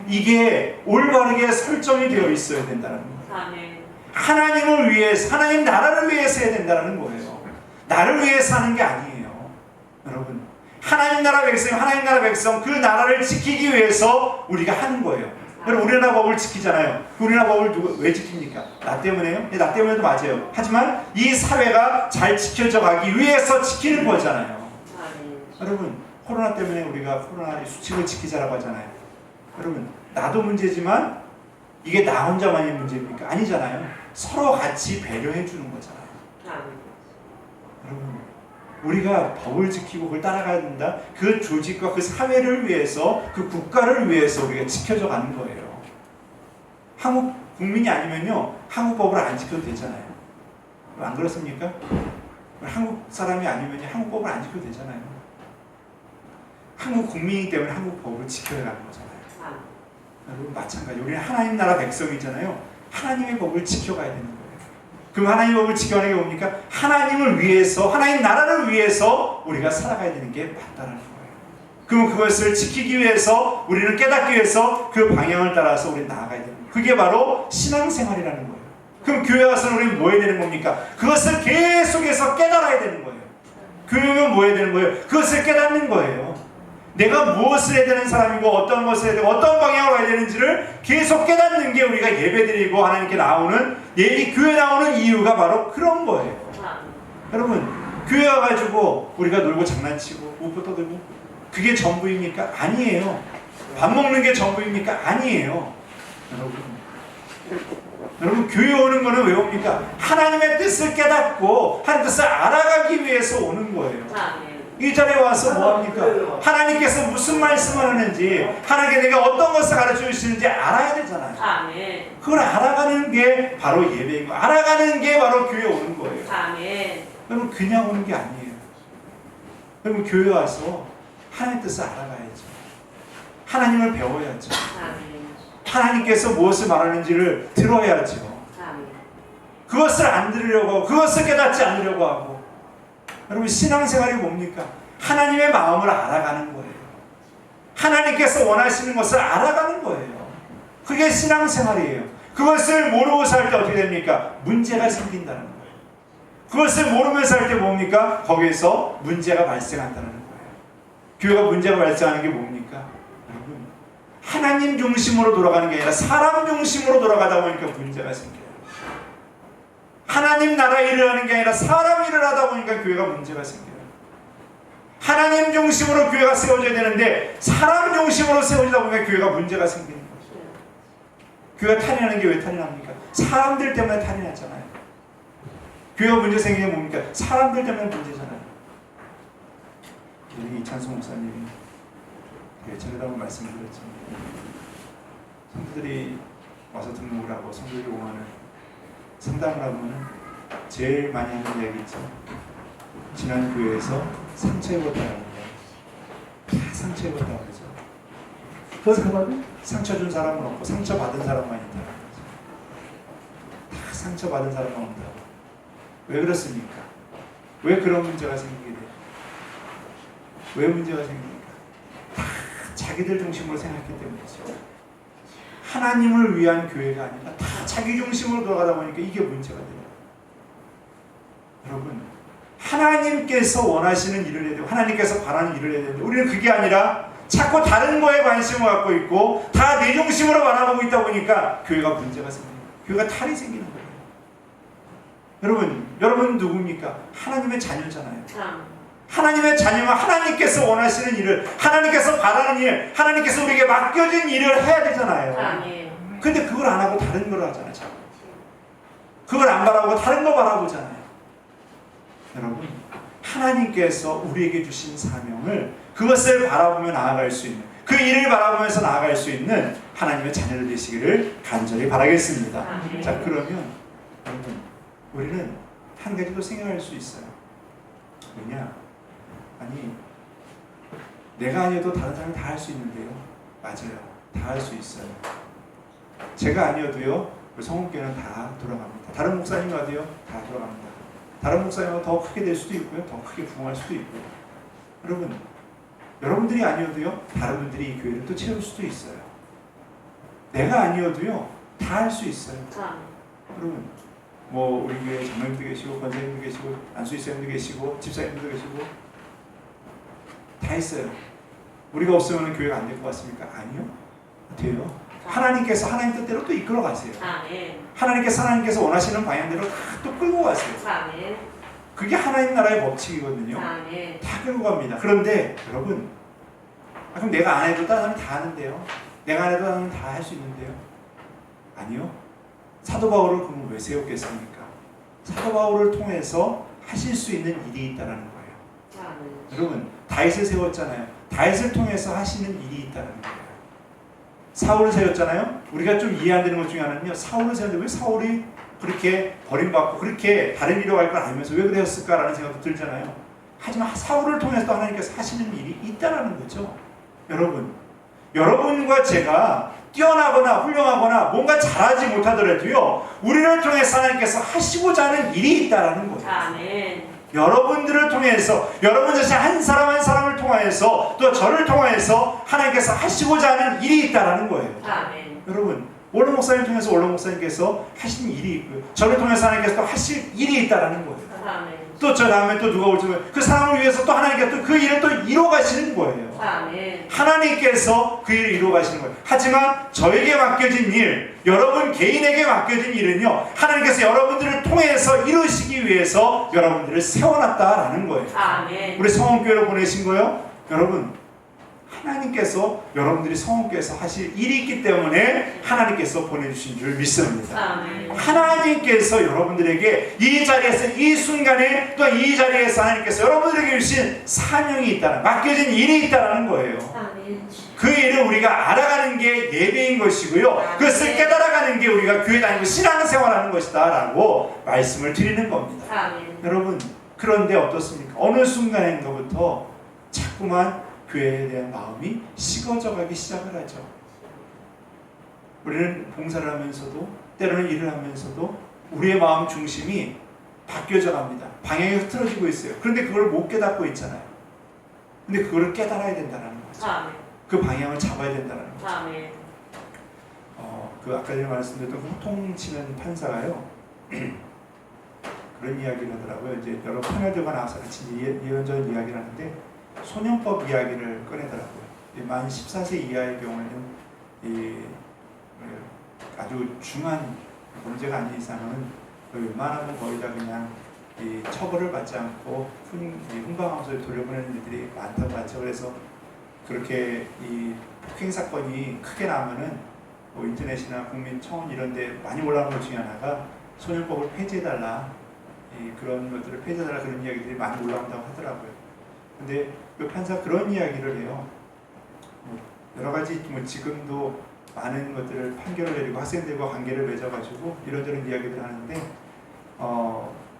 이게 올바르게 설정이 되어 있어야 된다는 거예요. 하나님을 위해서, 하나님 나라를 위해서 해야 된다는 거예요. 나를 위해서 하는 게 아니에요. 여러분, 하나님 나라 백성, 하나님 나라 백성, 그 나라를 지키기 위해서 우리가 하는 거예요. 여러분, 우리나라 법을 지키잖아요. 우리나라 법을 왜 지킵니까? 나 때문에요? 나 때문에도 맞아요. 하지만 이 사회가 잘 지켜져 가기 위해서 지키는 거잖아요. 여러분, 코로나 때문에 우리가 코로나 수칙을 지키자라고 하잖아요. 여러분, 나도 문제지만 이게 나 혼자만의 문제입니까? 아니잖아요. 서로 같이 배려해 주는 거잖아요. 여러분, 우리가 법을 지키고 그걸 따라가야 된다. 그 조직과 그 사회를 위해서, 그 국가를 위해서 우리가 지켜져 가는 거예요. 한국 국민이 아니면요, 한국 법을 안 지켜도 되잖아요. 안 그렇습니까? 한국 사람이 아니면 한국 법을 안 지켜도 되잖아요. 한국 국민이기 때문에 한국 법을 지켜야 하는 거잖아요. 여러분, 마찬가지. 우리는 하나님 나라 백성이잖아요. 하나님의 법을 지켜가야 되는 거예요. 그럼 하나님의 법을 지켜가는 게 뭡니까? 하나님을 위해서, 하나님 나라를 위해서 우리가 살아가야 되는 게 맞다는 거예요. 그럼 그것을 지키기 위해서, 우리는 깨닫기 위해서 그 방향을 따라서 우리는 나아가야 되는 거예요. 그게 바로 신앙생활이라는 거예요. 그럼 교회 와서는 우리는 뭐 해야 되는 겁니까? 그것을 계속해서 깨달아야 되는 거예요. 교회면 뭐 해야 되는 거예요? 그것을 깨닫는 거예요. 내가 무엇을 해야 되는 사람이고 어떤 것을 해야 되고 어떤 방향으로 가야 되는지를 계속 깨닫는 게 우리가 예배드리고 하나님께 나오는, 이 교회 나오는 이유가 바로 그런 거예요. 여러분, 교회 와가지고 우리가 놀고 장난치고 웃고 떠들고 그게 전부입니까? 아니에요. 밥 먹는 게 전부입니까? 아니에요. 여러분, 교회 오는 거는 왜 옵니까? 하나님의 뜻을 깨닫고 하나님의 뜻을 알아가기 위해서 오는 거예요. 이 자리에 와서 뭐합니까? 하나님께서 무슨 말씀을 하는지, 하나님께 내가 어떤 것을 가르쳐 주시는지 알아야 되잖아요. 아멘. 그걸 알아가는 게 바로 예배인 거예요. 알아가는 게 바로 교회 오는 거예요. 아멘. 여러분 그냥 오는 게 아니에요. 여러분 교회 와서 하나님 뜻을 알아가야죠. 하나님을 배워야죠. 아멘. 하나님께서 무엇을 말하는지를 들어야죠. 아멘. 그것을 안 들으려고 하고 그것을 깨닫지 않으려고 하고. 여러분 신앙생활이 뭡니까? 하나님의 마음을 알아가는 거예요. 하나님께서 원하시는 것을 알아가는 거예요. 그게 신앙생활이에요. 그것을 모르고 살 때 어떻게 됩니까? 문제가 생긴다는 거예요. 그것을 모르면서 할 때 뭡니까? 거기에서 문제가 발생한다는 거예요. 교회가 문제가 발생하는 게 뭡니까? 여러분 하나님 중심으로 돌아가는 게 아니라 사람 중심으로 돌아가다 보니까 문제가 생겨요. 하나님 나라 일을 하는 게 아니라 사람 일을 하다 보니까 교회가 문제가 생겨요. 하나님 중심으로 교회가 세워져야 되는데 사람 중심으로 세워지다 보니까 교회가 문제가 생기는 거죠. 교회가 탈이나는 게 왜 탈이 납니까? 사람들 때문에 탈이 나잖아요. 교회가 문제 생기는 게 뭡니까? 사람들 때문에 문제잖아요. 우리 이찬수 목사님이 예전에도 한번 말씀드렸죠. 성도들이 와서 등록을 하고 성도들이 오면은 상담을 하면은 제일 많이 하는 이야기 있죠. 지난 교회에서 상처 입었다고 해요. 다 상처 입었다고 그러죠. 그 사람은 상처 준 사람은 없고 상처 받은 사람만 있다고 그러죠. 다 상처 받은 사람만 온다고. 왜 그렇습니까? 왜 그런 문제가 생기게 돼요? 왜 문제가 생깁니까? 다 자기들 중심으로 생각했기 때문이죠. 하나님을 위한 교회가 아니라 다 자기 중심으로 돌아가다 보니까 이게 문제가 돼요. 여러분 하나님께서 원하시는 일을 해야 되고 하나님께서 바라는 일을 해야 되는데 우리는 그게 아니라 자꾸 다른 거에 관심을 갖고 있고 다 내 중심으로 바라보고 있다 보니까 교회가 문제가 생깁니다. 교회가 탈이 생기는 거예요. 여러분 누굽니까? 하나님의 자녀잖아요. 하나님의 자녀면 하나님께서 원하시는 일을, 하나님께서 바라는 일, 하나님께서 우리에게 맡겨진 일을 해야 되잖아요. 아멘. 근데 그걸 안 하고 다른 걸 하잖아요. 그걸 안 바라보고 다른 거 바라보잖아요. 여러분 하나님께서 우리에게 주신 사명을 그것을 바라보며 나아갈 수 있는, 그 일을 바라보면서 나아갈 수 있는 하나님의 자녀들 되시기를 간절히 바라겠습니다. 아멘. 자 그러면 여러분 우리는 한 가지 더 생각할 수 있어요. 뭐냐? 아니 내가 아니어도 다른 사람이 다 할 수 있는데요. 맞아요. 다 할 수 있어요. 제가 아니어도요. 성원교회는 다 돌아갑니다. 다른 목사님 와도요. 다 돌아갑니다. 다른 목사님은 더 크게 될 수도 있고요. 더 크게 부흥할 수도 있고요. 여러분들이 아니어도요. 다른 분들이 이 교회를 또 채울 수도 있어요. 내가 아니어도요. 다 할 수 있어요. 여러분 뭐 우리 교회 장로님도 계시고 권사님도 계시고 안수이사님도 계시고 집사님도 계시고 다 있어요. 우리가 없으면 교회가 안 될 것 같습니까? 아니요. 돼요. 하나님께서 하나님 뜻대로 또 이끌어 가세요. 아멘. 하나님께서 원하시는 방향대로 다 또 끌고 가세요. 아멘. 그게 하나님 나라의 법칙이거든요. 아멘. 다 끌고 갑니다. 그런데 여러분 그럼 내가 안 해도 다른 사람이 다 하는데요. 내가 안 해도 다른 사람이 다 할 수 있는데요. 아니요. 사도 바울을 그럼 왜 세웠겠습니까? 사도 바울을 통해서 하실 수 있는 일이 있다는 거예요. 아멘. 여러분 다윗을 세웠잖아요. 다윗을 통해서 하시는 일이 있다는 거예요. 사울을 세웠잖아요. 우리가 좀 이해 안 되는 것 중에 하나는요. 사울을 세웠는데 왜 사울이 그렇게 버림받고 그렇게 다른 일로 갈 걸 알면서 왜 그랬을까라는 생각도 들잖아요. 하지만 사울을 통해서 하나님께서 하시는 일이 있다는 거죠. 여러분과 제가 뛰어나거나 훌륭하거나 뭔가 잘하지 못하더라도요. 우리를 통해서 하나님께서 하시고자 하는 일이 있다는 거예요. 아멘. 여러분들을 통해서 여러분 자신 한 사람 한 사람을 통하여서 또 저를 통하여서 하나님께서 하시고자 하는 일이 있다는 거예요. 아멘. 여러분 원로 목사님 통해서 원로 목사님께서 하신 일이 있고요. 저를 통해서 하나님께서 또 하실 일이 있다는 거예요. 아멘. 또 저 다음에 또 누가 올지 그 사람을 위해서 또 하나님께서 또 그 일을 또 이루어 가시는 거예요. 아멘. 하나님께서 그 일을 이루어 가시는 거예요. 하지만 저에게 맡겨진 일, 여러분 개인에게 맡겨진 일은요. 하나님께서 여러분들을 통해서 이루시기 위해서 여러분들을 세워놨다라는 거예요. 아멘. 우리 성원교회로 보내신 거예요. 여러분 하나님께서 여러분들이 성원께서 하실 일이 있기 때문에 하나님께서 보내주신 줄 믿습니다. 아멘. 하나님께서 여러분들에게 이 자리에서 이 순간에 또 이 자리에서 하나님께서 여러분들에게 주신 사명이 있다는, 맡겨진 일이 있다는 거예요. 아멘. 그 일을 우리가 알아가는 게 예배인 것이고요, 그것을 깨달아가는 게 우리가 교회 다니고 신앙생활하는 것이다 라고 말씀을 드리는 겁니다. 아멘. 여러분, 그런데 어떻습니까? 어느 순간인가부터 자꾸만 교회에 대한 마음이 식어져 가기 시작을 하죠. 우리는 봉사를 하면서도 때로는 일을 하면서도 우리의 마음 중심이 바뀌어져 갑니다. 방향이 흐트러지고 있어요. 그런데 그걸 못 깨닫고 있잖아요. 근데 그거를 깨달아야 된다는 거죠. 아멘. 그 방향을 잡아야 된다는 거죠. 아멘. 그 아까 전에 말씀드렸던 그 호통치는 판사가요, 그런 이야기를 하더라고요. 이제 여러 판결들과 나와서 같이 이런저런 이야기를 하는데 소년법 이야기를 꺼내더라고요. 만 14세 이하의 경우에는 아주 중한 문제가 아닌 이상은 웬만하면 거의 다 그냥 처벌을 받지 않고 훈방하면서 돌려보내는 일들이 많다고 하죠. 그래서 그렇게 이 폭행 사건이 크게 나면은 뭐 인터넷이나 국민청원 이런 데 많이 올라오는 것 중에 하나가 소년법을 폐지해달라, 그런 것들을 폐지해달라, 그런 이야기들이 많이 올라온다고 하더라고요. 근데 그 판사 그런 이야기를 해요. 여러 가지 지금도 많은 것들을 판결을 내리고 학생들과 관계를 맺어가지고 이런저런 이야기를 하는데,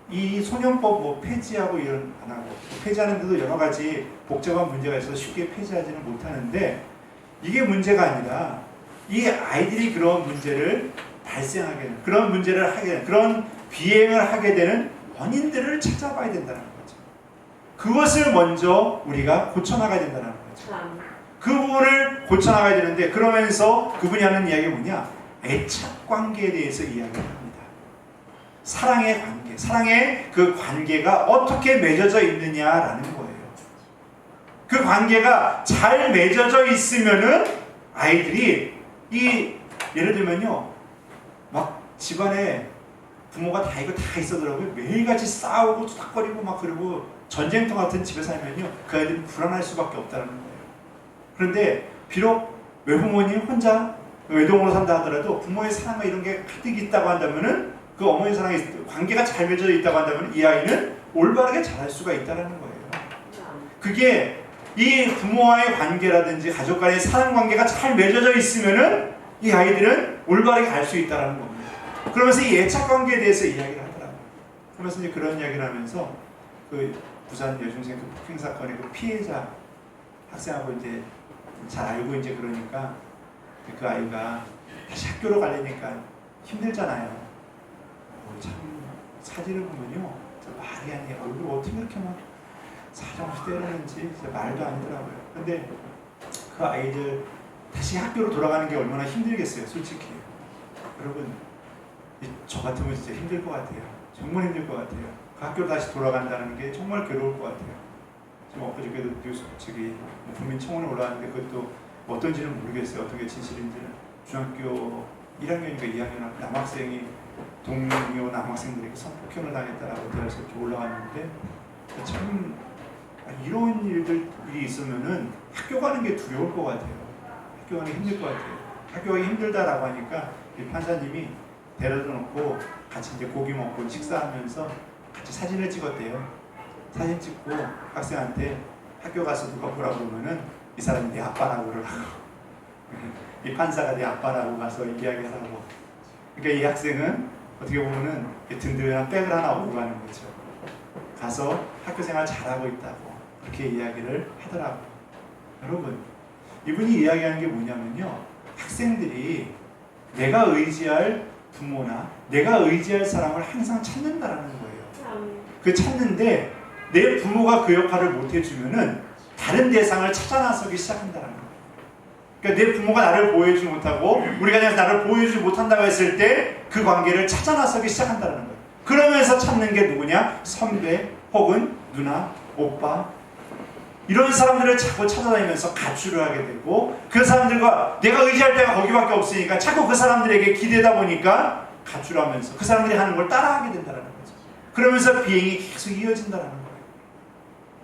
이 소년법 폐지하고 이런 안 하고, 폐지하는데도 여러 가지 복잡한 문제가 있어서 쉽게 폐지하지는 못하는데, 이게 문제가 아니라 이 아이들이 그런 문제를 발생하게 되는, 그런 문제를 하게 되는, 그런 비행을 하게 되는 원인들을 찾아봐야 된다는 거죠. 그것을 먼저 우리가 고쳐나가야 된다는 거죠. 그 부분을 고쳐나가야 되는데, 그러면서 그분이 하는 이야기가 뭐냐? 애착 관계에 대해서 이야기를 합니다. 사랑의 관계, 사랑의 그 관계가 어떻게 맺어져 있느냐라는 거예요. 그 관계가 잘 맺어져 있으면은 아이들이 예를 들면요, 막 집안에 부모가 다 있어더라고요. 매일같이 싸우고 투닥거리고 막 그러고 전쟁터 같은 집에 살면요, 그 아이들이 불안할 수밖에 없다는 거예요. 그런데 비록 외부모님 혼자 외동으로 산다 하더라도 부모의 사랑과 이런 게 가득 있다고 한다면은, 그 어머니의 사랑이 관계가 잘 맺어져 있다고 한다면 이 아이는 올바르게 자랄 수가 있다는 거예요. 그게 이 부모와의 관계라든지 가족 간의 사랑 관계가 잘 맺어져 있으면은 이 아이들은 올바르게 갈 수 있다는 겁니다. 그러면서 이 애착 관계에 대해서 이야기를 하더라고요. 그러면서 이제 그런 이야기를 하면서 그 부산 여중생 그 폭행 사건의 그 피해자 학생하고 이제 잘 알고 이제 그러니까 그 아이가 다시 학교로 가려니까 힘들잖아요. 참 사진을 보면요, 말이 아니에요. 얼굴 어떻게 이렇게 막 사정없이 때리는지 진짜 말도 아니더라고요. 근데 그 아이들 다시 학교로 돌아가는 게 얼마나 힘들겠어요, 솔직히. 여러분, 저 같으면 진짜 힘들 것 같아요. 정말 힘들 것 같아요. 그 학교로 다시 돌아간다는 게 정말 괴로울 것 같아요. 지금 엊그저께도 국민청원에 올라왔는데 그것도 어떤지는 모르겠어요. 어떻게 진실인지는. 중학교 1학년인가 2학년 남학생이 동료 남학생들에게 성폭행을 당했다라고 대해서 올라왔는데, 참 이런 일들이 있으면은 학교 가는 게 두려울 것 같아요. 학교 가는 게 힘들 것 같아요. 학교 가기 힘들다라고 하니까 이 판사님이 데려다 놓고 같이 이제 고기 먹고 식사하면서 같이 사진을 찍었대요. 사진 찍고 학생한테 학교 가서 누가 보라고 그러면은 이 사람이 내 아빠라고 그러라고. 이 판사가 내 아빠라고 가서 이야기하라고. 그러니까 이 학생은 어떻게 보면은 든든한 백을 하나 얻고 가는 거죠. 가서 학교 생활 잘하고 있다고 그렇게 이야기를 하더라고요. 여러분, 이분이 이야기하는 게 뭐냐면요, 학생들이 내가 의지할 부모나 내가 의지할 사람을 항상 찾는다라는 거예요. 그 찾는데 내 부모가 그 역할을 못 해주면은 다른 대상을 찾아 나서기 시작한다는 거예요. 그러니까 내 부모가 나를 보호해주지 못하고 우리 가정에서 나를 보호해주지 못한다고 했을 때 그 관계를 찾아 나서기 시작한다는 거예요. 그러면서 찾는 게 누구냐? 선배 혹은 누나, 오빠, 이런 사람들을 자꾸 찾아다니면서 가출을 하게 되고, 그 사람들과 내가 의지할 데가 거기밖에 없으니까 자꾸 그 사람들에게 기대다 보니까 가출하면서 그 사람들이 하는 걸 따라하게 된다는 거죠. 그러면서 비행이 계속 이어진다는 거예요.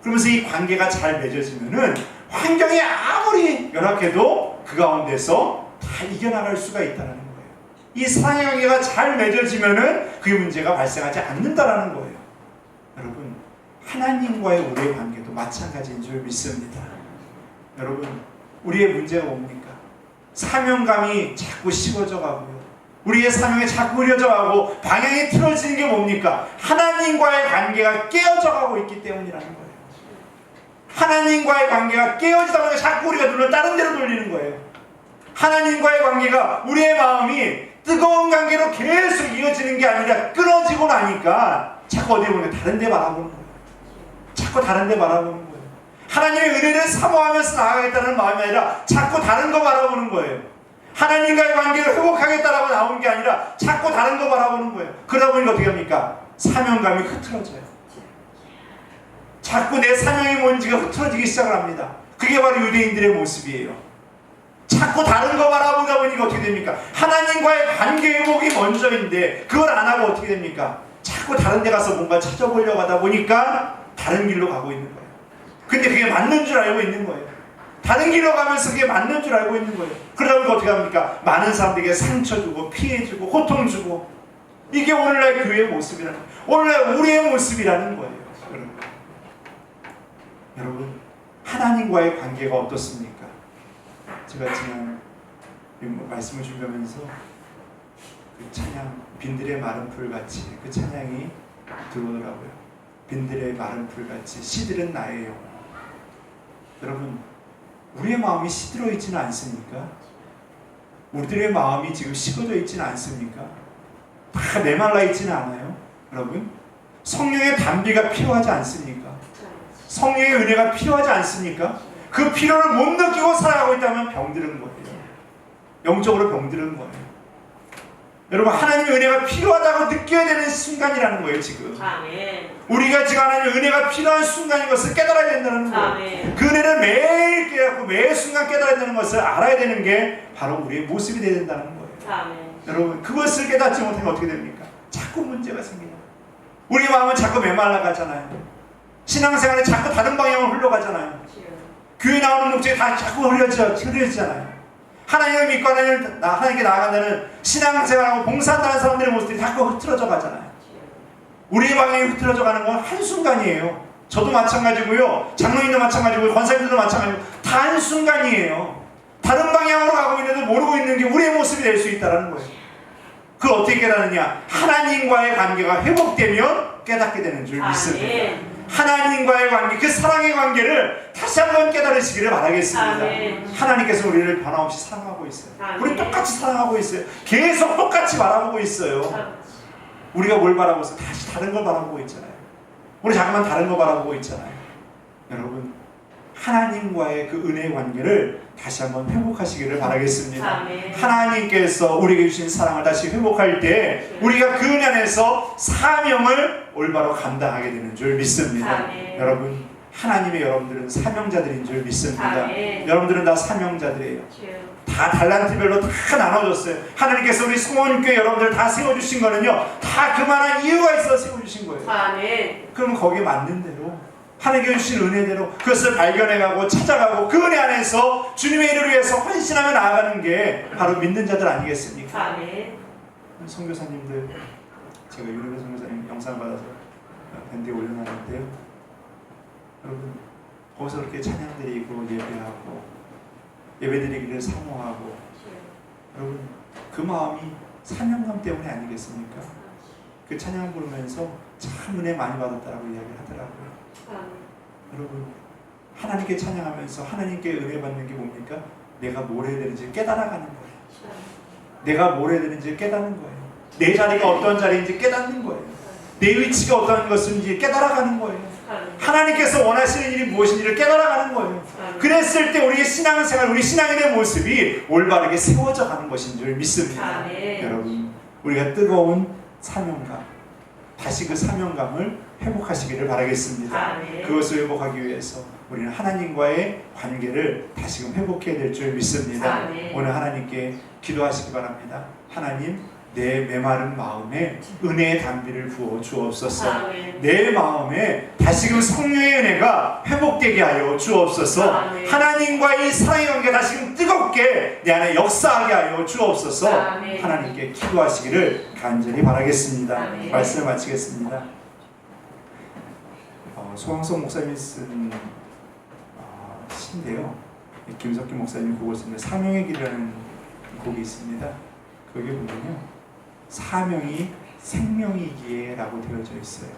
그러면서 이 관계가 잘 맺어지면은 환경이 아무리 열악해도 그 가운데서 다 이겨나갈 수가 있다는 거예요. 이 사랑의 관계가 잘 맺어지면은 그 문제가 발생하지 않는다라는 거예요. 여러분, 하나님과의 우리의 관계도 마찬가지인 줄 믿습니다. 여러분, 우리의 문제가 뭡니까? 사명감이 자꾸 식어져 가고요. 우리의 사명이 자꾸 흐려져 가고 방향이 틀어지는 게 뭡니까? 하나님과의 관계가 깨어져 가고 있기 때문이라는 거예요. 하나님과의 관계가 깨어지다 보니까 자꾸 우리가 눈을 다른 데로 돌리는 거예요. 하나님과의 관계가 우리의 마음이 뜨거운 관계로 계속 이어지는 게 아니라 끊어지고 나니까 자꾸 어디 보면 다른 데 바라보는 거예요. 자꾸 다른 데 바라보는 거예요. 하나님의 은혜를 사모하면서 나아가겠다는 마음이 아니라 자꾸 다른 거 바라보는 거예요. 하나님과의 관계를 회복하겠다라고 나오는 게 아니라 자꾸 다른 거 바라보는 거예요. 그러다 보니까 어떻게 합니까? 사명감이 흐트러져요. 자꾸 내 사명이 뭔지가 흐트러지기 시작을 합니다. 그게 바로 유대인들의 모습이에요. 자꾸 다른 거 바라보다 보니까 어떻게 됩니까? 하나님과의 관계 회복이 먼저인데 그걸 안 하고 어떻게 됩니까? 자꾸 다른 데 가서 뭔가 찾아보려고 하다 보니까 다른 길로 가고 있는 거예요. 근데 그게 맞는 줄 알고 있는 거예요. 다른 길로 가면서 그게 맞는 줄 알고 있는 거예요. 그러다 보니까 어떻게 합니까? 많은 사람들에게 상처 주고 피해 주고 고통 주고. 이게 오늘날 교회의 모습이라는 거예요. 오늘날 우리의 모습이라는 거예요. 여러분, 하나님과의 관계가 어떻습니까? 제가 지난 말씀을 준비하면서 그 찬양, 빈들의 마른 풀같이 그 찬양이 들어오더라고요. 빈들의 마른 풀같이 시들은 나의 영혼. 여러분, 우리의 마음이 시들어 있지는 않습니까? 우리들의 마음이 지금 식어져 있지는 않습니까? 다 메말라 있지는 않아요? 여러분, 성령의 담비가 필요하지 않습니까? 성령의 은혜가 필요하지 않습니까? 그 필요를 못 느끼고 살아가고 있다면 병들은 거예요. 영적으로 병들은 거예요. 여러분, 하나님의 은혜가 필요하다고 느껴야 되는 순간이라는 거예요, 지금. 아멘. 우리가 지금 하나님의 은혜가 필요한 순간인 것을 깨달아야 된다는 거예요. 아멘. 그 은혜를 매일 깨닫고 매 순간 깨달아야 되는 것을 알아야 되는 게 바로 우리의 모습이 되어야 된다는 거예요. 아멘. 여러분, 그것을 깨닫지 못하면 어떻게 됩니까? 자꾸 문제가 생겨요. 우리 마음은 자꾸 메말라 가잖아요. 신앙생활에 자꾸 다른 방향으로 흘러가잖아요. 교회 나오는 목적이 다 자꾸 흐려지잖아요. 하나님을 믿고 하나님께 나아간다는 신앙생활하고 봉사한다는 사람들의 모습들이 자꾸 흐트러져 가잖아요. 우리의 방향이 흐트러져 가는 건 한순간이에요. 저도 마찬가지고요. 장로님도 마찬가지고요. 권사님들도 마찬가지고 다 한순간이에요. 다른 방향으로 가고 있는데 모르고 있는 게 우리의 모습이 될 수 있다는 거예요. 그걸 어떻게 깨닫느냐? 하나님과의 관계가 회복되면 깨닫게 되는 줄 믿습니다. 하나님과의 관계, 그 사랑의 관계를 다시 한번 깨달으시기를 바라겠습니다. 아멘. 하나님께서 우리를 변함없이 사랑하고 있어요. 아멘. 우리 똑같이 사랑하고 있어요. 계속 똑같이 바라보고 있어요. 우리가 뭘 바라보고 있어요? 다시 다른 걸 바라보고 있잖아요. 우리 잠깐만 다른 거 바라보고 있잖아요. 여러분, 하나님과의 그 은혜의 관계를 다시 한번 회복하시기를 바라겠습니다. 아멘. 하나님께서 우리에게 주신 사랑을 다시 회복할 때 우리가 그 은혜 안에서 사명을 올바로 감당하게 되는 줄 믿습니다. 아멘. 여러분, 하나님의 여러분들은 사명자들인 줄 믿습니다. 아멘. 여러분들은 다 사명자들이에요. 주여. 다 달란트별로 다 나눠줬어요. 하나님께서 우리 성원교회 여러분들 다 세워주신 거는요, 다 그만한 이유가 있어서 세워주신 거예요. 아멘. 그러면 거기에 맞는 대로 하나님께 주신 은혜대로 그것을 발견해가고 찾아가고 그 은혜 안에서 주님의 일을 위해서 헌신하며 나아가는 게 바로 믿는 자들 아니겠습니까? 아멘. 선교사님들, 제가 유럽의 선교사님 영상 받아서 밴드에 올려놨는데요, 여러분, 거기서 그렇게 찬양 드리고 예배하고 예배드리기를 사모하고, 여러분, 그 마음이 사명감 때문에 아니겠습니까? 그 찬양 부르면서 참 은혜 많이 받았다라고 이야기를 하더라고요. 여러분, 하나님께 찬양하면서 하나님께 은혜 받는 게 뭡니까? 내가 뭘 해야 되는지 깨달아가는 거예요. 내가 뭘 해야 되는지 깨닫는 거예요. 내 자리가 어떤 자리인지 깨닫는 거예요. 내 위치가 어떤 것인지 깨달아가는 거예요. 하나님께서 원하시는 일이 무엇인지를 깨달아가는 거예요. 그랬을 때 우리의 신앙생활, 우리 신앙인의 모습이 올바르게 세워져 가는 것인 줄 믿습니다. 여러분, 우리가 뜨거운 사명감, 다시 그 사명감을 회복하시기를 바라겠습니다. 그것을 회복하기 위해서 우리는 하나님과의 관계를 다시금 회복해야 될 줄 믿습니다. 오늘 하나님께 기도하시기 바랍니다. 하나님, 내 메마른 마음에 은혜의 담비를 부어 주옵소서. 아멘. 내 마음에 다시금 성령의 은혜가 회복되게 하여 주옵소서. 아멘. 하나님과의 사랑의 관계가 다시금 뜨겁게 내 안에 역사하게 하여 주옵소서. 아멘. 하나님께 기도하시기를 간절히 바라겠습니다. 아멘. 말씀을 마치겠습니다. 소왕석 목사님이 쓴 시인데요. 김석기 목사님이 곡을 쓰는 사명의 길이라는 곡이 있습니다. 거기 보면요, 사명이 생명이기에 라고 되어져 있어요.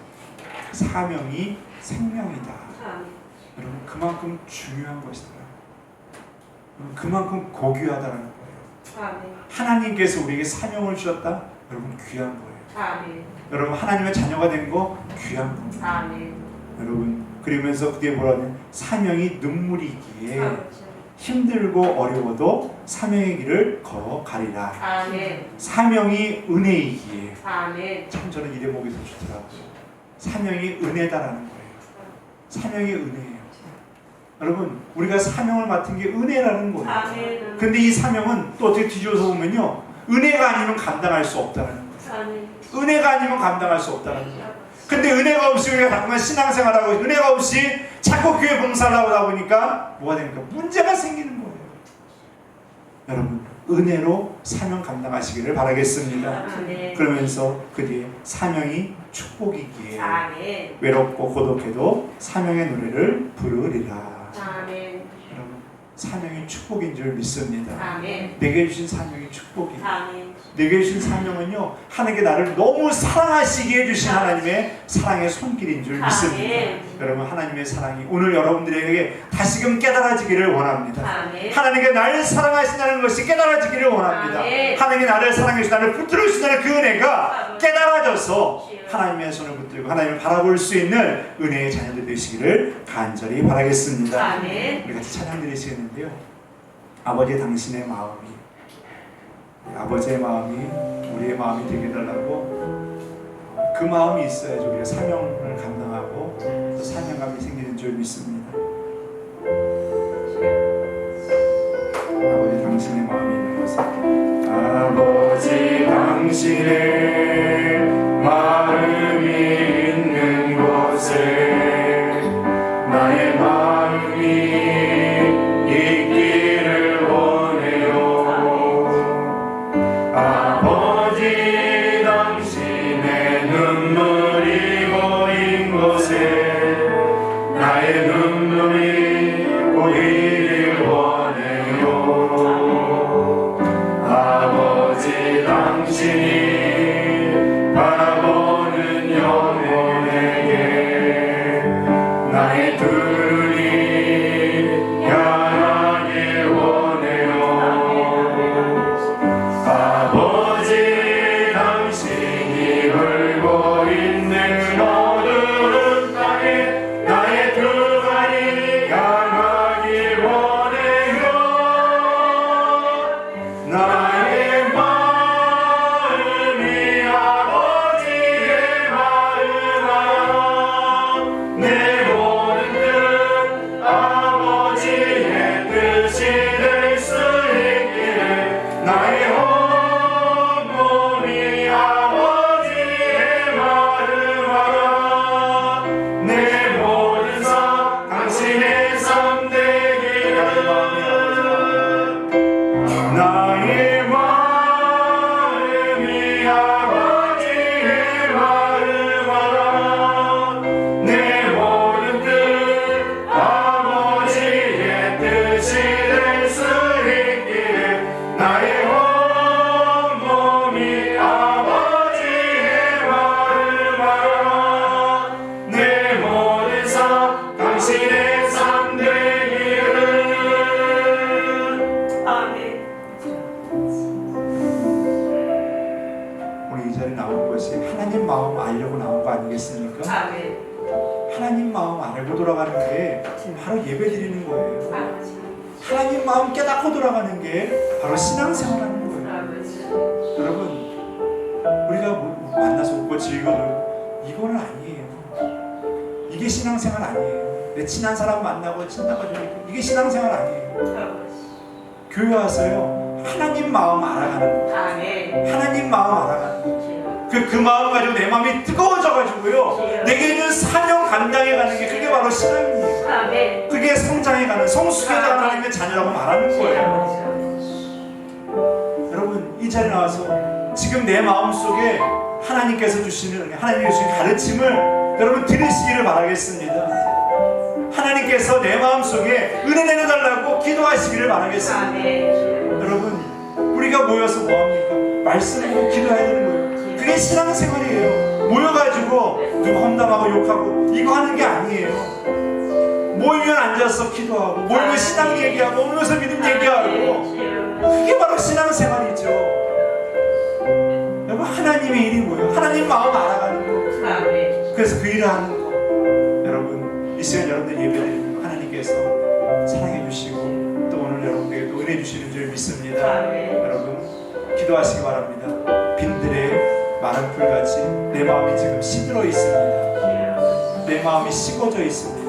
사명이 생명이다. 아멘. 여러분, 그만큼 중요한 것이더라. 그만큼 고귀하다는 거예요. 아멘. 하나님께서 우리에게 사명을 주셨다. 여러분, 귀한 거예요. 아멘. 여러분, 하나님의 자녀가 된 거 귀한 겁니다. 아멘. 여러분, 그러면서 그게 뭐라면 사명이 눈물이기에 아버지. 힘들고 어려워도 사명의 길을 걸어가리라. 아멘. 사명이 은혜이기에, 아멘. 참 저는 이 대목이 더 좋더라고요. 사명이 은혜다라는 거예요. 사명이 은혜예요. 여러분, 우리가 사명을 맡은 게 은혜라는 거예요. 아멘. 근데 이 사명은 또 어떻게 뒤집어서 보면요, 은혜가 아니면 감당할 수 없다는 거예요. 아멘. 은혜가 아니면 감당할 수 없다는 거예요. 근데 은혜가 없이 우리가 자꾸만 신앙생활하고 은혜가 없이 자꾸 교회 봉사를 하다 보니까 뭐가 됩니까? 문제가 생기는 거예요. 여러분, 은혜로 사명 감당하시기를 바라겠습니다. 아멘. 그러면서 그 뒤에 사명이 축복이기에 아멘. 외롭고 고독해도 사명의 노래를 부르리라. 아멘. 여러분, 사명이 축복인 줄 믿습니다. 아멘. 내게 주신 사명이 축복이에요. 아멘. 내게 주신 사명은요, 하나님께 나를 너무 사랑하시게 해주신 하나님의 사랑의 손길인 줄 믿습니다. 아멘. 여러분, 하나님의 사랑이 오늘 여러분들에게 다시금 깨달아지기를 원합니다. 아멘. 하나님께 나를 사랑하신다는 것이 깨달아지기를 원합니다. 아멘. 하나님이 나를 사랑해주시고 나를 붙들어 주시다는 그 은혜가 깨달아져서 하나님의 손을 붙들고 하나님을 바라볼 수 있는 은혜의 자녀들 되시기를 간절히 바라겠습니다. 아멘. 우리 같이 찬양 드리시겠는데요. 아버지, 당신의 마음이, 아버지의 마음이 우리의 마음이 되게 달라고, 그 마음이 있어야지 우리가 사명을 감당하고 또 사명감이 생기는 줄 믿습니다. 아버지, 당신의 마음이 있는 것을, 아버지, 당신의 마음이 있는 곳에 나의 마음이 있기를 원해요. 아버지, 당신의 눈물이 고인 곳에 나의 눈물이 고이길 원해요. 아버지, 당신이 바라보는 영혼에게 나의 두 눈이 향하길 원해요. 아버지, 당신이 울고 있는 어두운 땅에 나의 두 발이 향하길 원해요. 나의 마음이 아버지의 마음아, 내 모든 뜻 아버지의 뜻이 될 수 있기를, 나의 온 몸이 아버지의 마음아, 내 모든 삶 당신의 삶 되기를. 나의 마음이 아버지의 마음아, 내 모든 뜻 아버지의 뜻이 될 수 있기를, 나의 온 몸이 아버지의 마음아, 내 모든 삶 당신의 삶 되기를. 아멘. 오늘 이 자리에 나온 것이 하나님 마음 알려고 나온 거 아니겠습니까? 아멘. 하나님 마음 알고 돌아가는 게 바로 예배 드리는 거예요. 아버지. 하나님 마음 깨닫고 돌아가는 게 바로 신앙생활하는 거예요. 아버지. 여러분, 우리가 만나서 웃고 즐거워도 이거는 아니에요. 이게 신앙생활 아니에요. 내 친한 사람 만나고 친다고 이게 신앙생활 아니에요. 아버지. 교회 와서요, 하나님 마음 알아가는 거예요. 아멘. 하나님 마음 그 마음 가지고 내 마음이 뜨거워져가지고요, 내게 있는 사명 감당해 가는 게 그게 바로 신앙입니다. 아멘. 그게 성장해 가는 성숙해져 하나님의 자녀라고 말하는 거예요. 여러분, 이 자리에 나와서 지금 내 마음속에 하나님께서 주시는 하나님이 주신 가르침을 여러분 들으시기를 바라겠습니다. 하나님께서 내 마음속에 은혜 내려달라고 기도하시기를 바라겠습니다. 아멘. 여러분, 우리가 모여서 뭐합니까? 말씀 보고 기도해야 되는 거예요. 그게 신앙생활이에요. 모여가지고 누가 험담하고 욕하고 이거 하는 게 아니에요. 모이면 앉아서 기도하고, 모이면 신앙 얘기하고, 모여서 믿음 얘기하고, 그게 바로 신앙생활이죠. 여러분, 하나님의 일이 뭐예요? 하나님 마음 알아가는 거. 아멘. 그래서 그 일을 하는 거. 여러분, 이 시간 여러분들 예배드리는 거 하나님께서 사랑해 주시고 또 오늘 여러분들에게 또 은혜 주시는 줄 믿습니다. 아멘. 여러분, 기도하시기 바랍니다. 빈들의 마른 풀같이 내 마음이 지금 시들어 있습니다. 내 마음이 식어져 있습니다.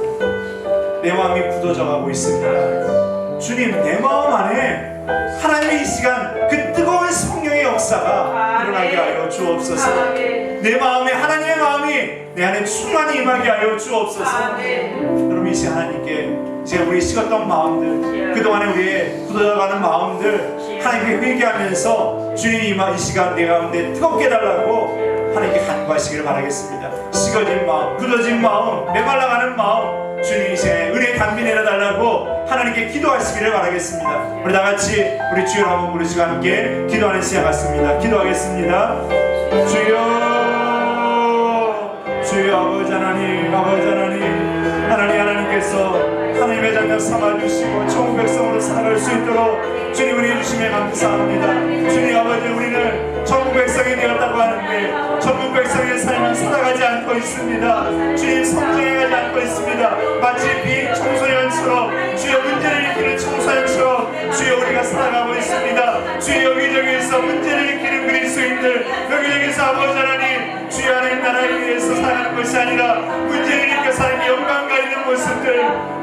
내 마음이 굳어져 가고 있습니다. 주님, 내 마음 안에 하나님의 이 시간 그 뜨거운 성령의 역사가 일어나게 하여 주옵소서. 아멘. 내 마음에 하나님의 마음이 내 안에 충만히 임하게 하여 주옵소서. 아멘. 여러분, 이 시간 하나님께 이제 우리 식었던 마음들, 그동안에 우리의 굳어져가는 마음들 하나님께 회개하면서 주님 이 시간 내 가운데 뜨겁게 해달라고 하나님께 간구하시기를 바라겠습니다. 식어진 마음, 굳어진 마음, 메말라가는 마음, 주님 이 시간에 은혜의 단비 내려달라고 하나님께 기도하시기를 바라겠습니다. 우리 다같이 우리 주여 한번 부르시고 함께 기도하는 시간 같습니다. 기도하겠습니다. 주여, 주여, 아버지 하나님, 아버지 하나님, 하나님께서 하나님의 자녀 삼아주시고 총 백성으로 살아갈 수 있도록 주님 은혜 주심에 감사합니다. 주님 아버지, 우리는 천국 백성이 되었다고 하는데 천국 백성의 삶을 살아가지 않고 있습니다. 주님, 성장해가지 않고 있습니다. 마치 빈 청소년처럼, 주여 문제를 일으키는 청소년처럼 주여 우리가 살아가고 있습니다. 주여 여기저기에서 문제를 일으키는 그리스도인들, 여기저기에서 아버지 하나님, 주여 하나님 나라를 위해서 살아가는 것이 아니라 문제를 일으켜 사는 영광 가리는 모습들,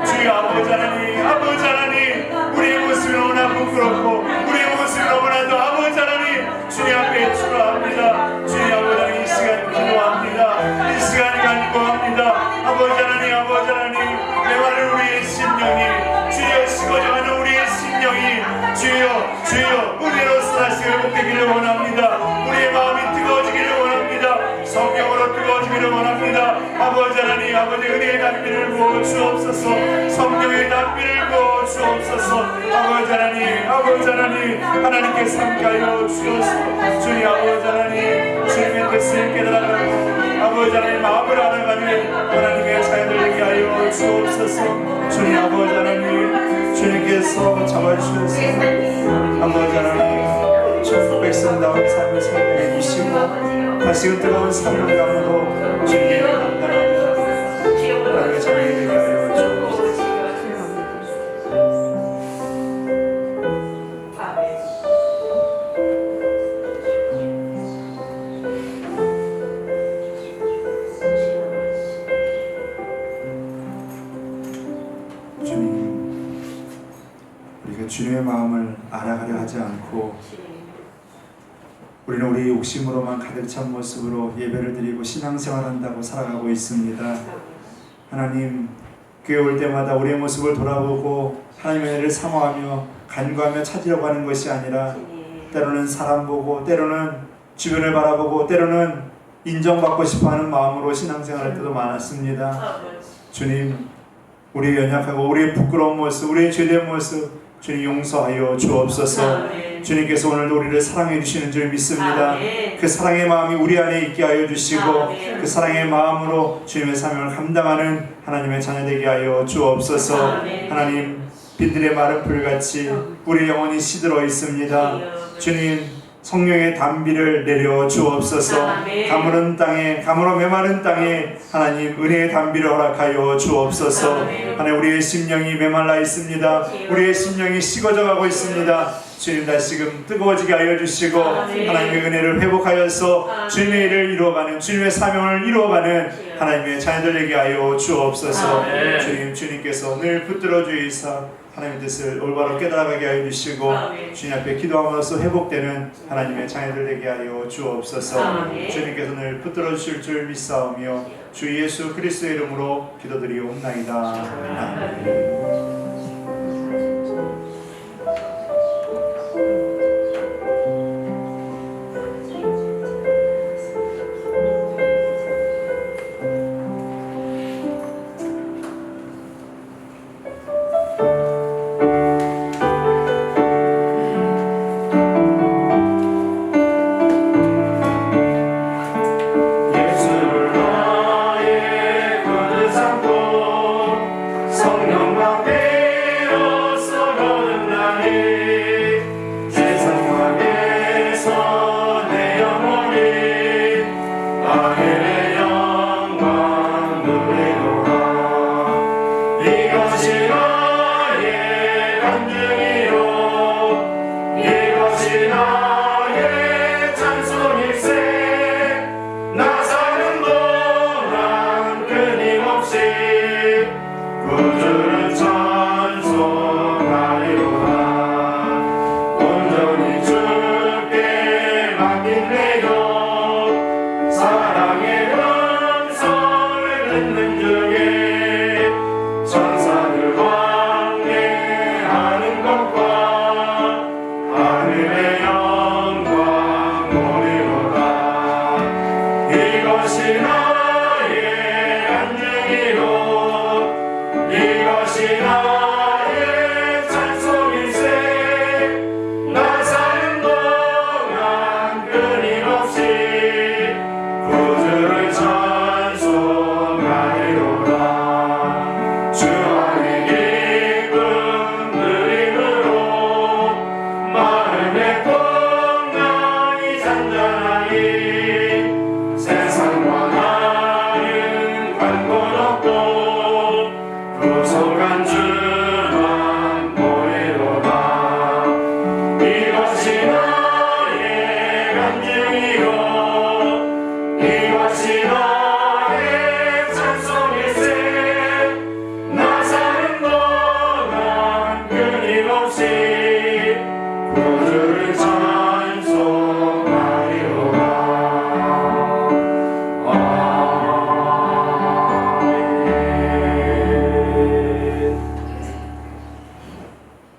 주여 아버지 하나님, 아버지 하나님, 우리의 모습이 너무나 부끄럽고 우리의 모습이 너무나도 아버지 하나님 주님 앞에 추로합니다. 주님 아버지 하나님, 이 시간 기도합니다. 이 시간 간구합니다. 아버지 하나님, 아버지 하나님, 메마른 우리의 심령이, 주여 식어져가는 우리의 심령이 주여, 주여 은혜로 다시 회복되기를 원합니다. 우리의 마음이 뜨거워지기를 원합니다. 성령으로 뜨거워지기를 원합니다. 아버지 하나님, 아버지 은혜의 단비를 부어 주옵소서. 성령의 단비를 부어 주옵소서. 아버지 하나님, 아버지 하나님, 하나님께 삼가여 주옵소서. 주님 아버지 하나님, 주님의 뜻을 깨달아가고 아버지 하나님 마음을 알아가는 하나님의 자녀들에게 하여 주옵소서. 주님 아버지 하나님, 주님께서 잡아주셔서 아버지 하나님 천국 백성다운 삶을 살게 해주시고 다시금 뜨거운 사명감으로 주님께 감당합니다. 하나님의 자녀들에게 하여 주옵소서. 주님, 우리가 주님의 마음을 알아가려 하지 않고 우리는 우리 욕심으로만 가득 찬 모습으로 예배를 드리고 신앙생활한다고 살아가고 있습니다. 하나님, 교회 올 때마다 우리의 모습을 돌아보고 하나님의 은혜를 사모하며 간구하며 찾으려고 하는 것이 아니라 때로는 사람 보고, 때로는 주변을 바라보고, 때로는 인정받고 싶어하는 마음으로 신앙생활할 때도 많았습니다. 주님, 우리의 연약하고 우리의 부끄러운 모습, 우리의 죄된 모습 주님 용서하여 주옵소서. 주님께서 오늘도 우리를 사랑해 주시는 줄 믿습니다. 그 사랑의 마음이 우리 안에 있게 하여 주시고 그 사랑의 마음으로 주님의 사명을 감당하는 하나님의 자녀 되게 하여 주옵소서. 하나님, 빈들의 마른 풀같이 우리 영혼이 시들어 있습니다. 주님, 성령의 단비를 내려 주옵소서. 가물은 땅에, 가물어 메마른 땅에 하나님 은혜의 단비를 허락하여 주옵소서. 하나님, 우리의 심령이 메말라 있습니다. 우리의 심령이 식어져 가고 있습니다. 주님, 다시금 뜨거워지게 하여 주시고 하나님의 은혜를 회복하여서 주님의 일을 이루어가는, 주님의 사명을 이루어가는 하나님의 자녀들에게 하여 주옵소서. 주님, 주님께서 늘 붙들어 주이사 하나님의 뜻을 올바로 깨달아가게 하여 주시고 아멘. 주님 앞에 기도함으로써 회복되는 하나님의 자녀들 되게 하여 주옵소서. 아멘. 주님께서 늘 붙들어 주실 줄 믿사오며 주 예수 그리스도의 이름으로 기도드리옵나이다. 아멘.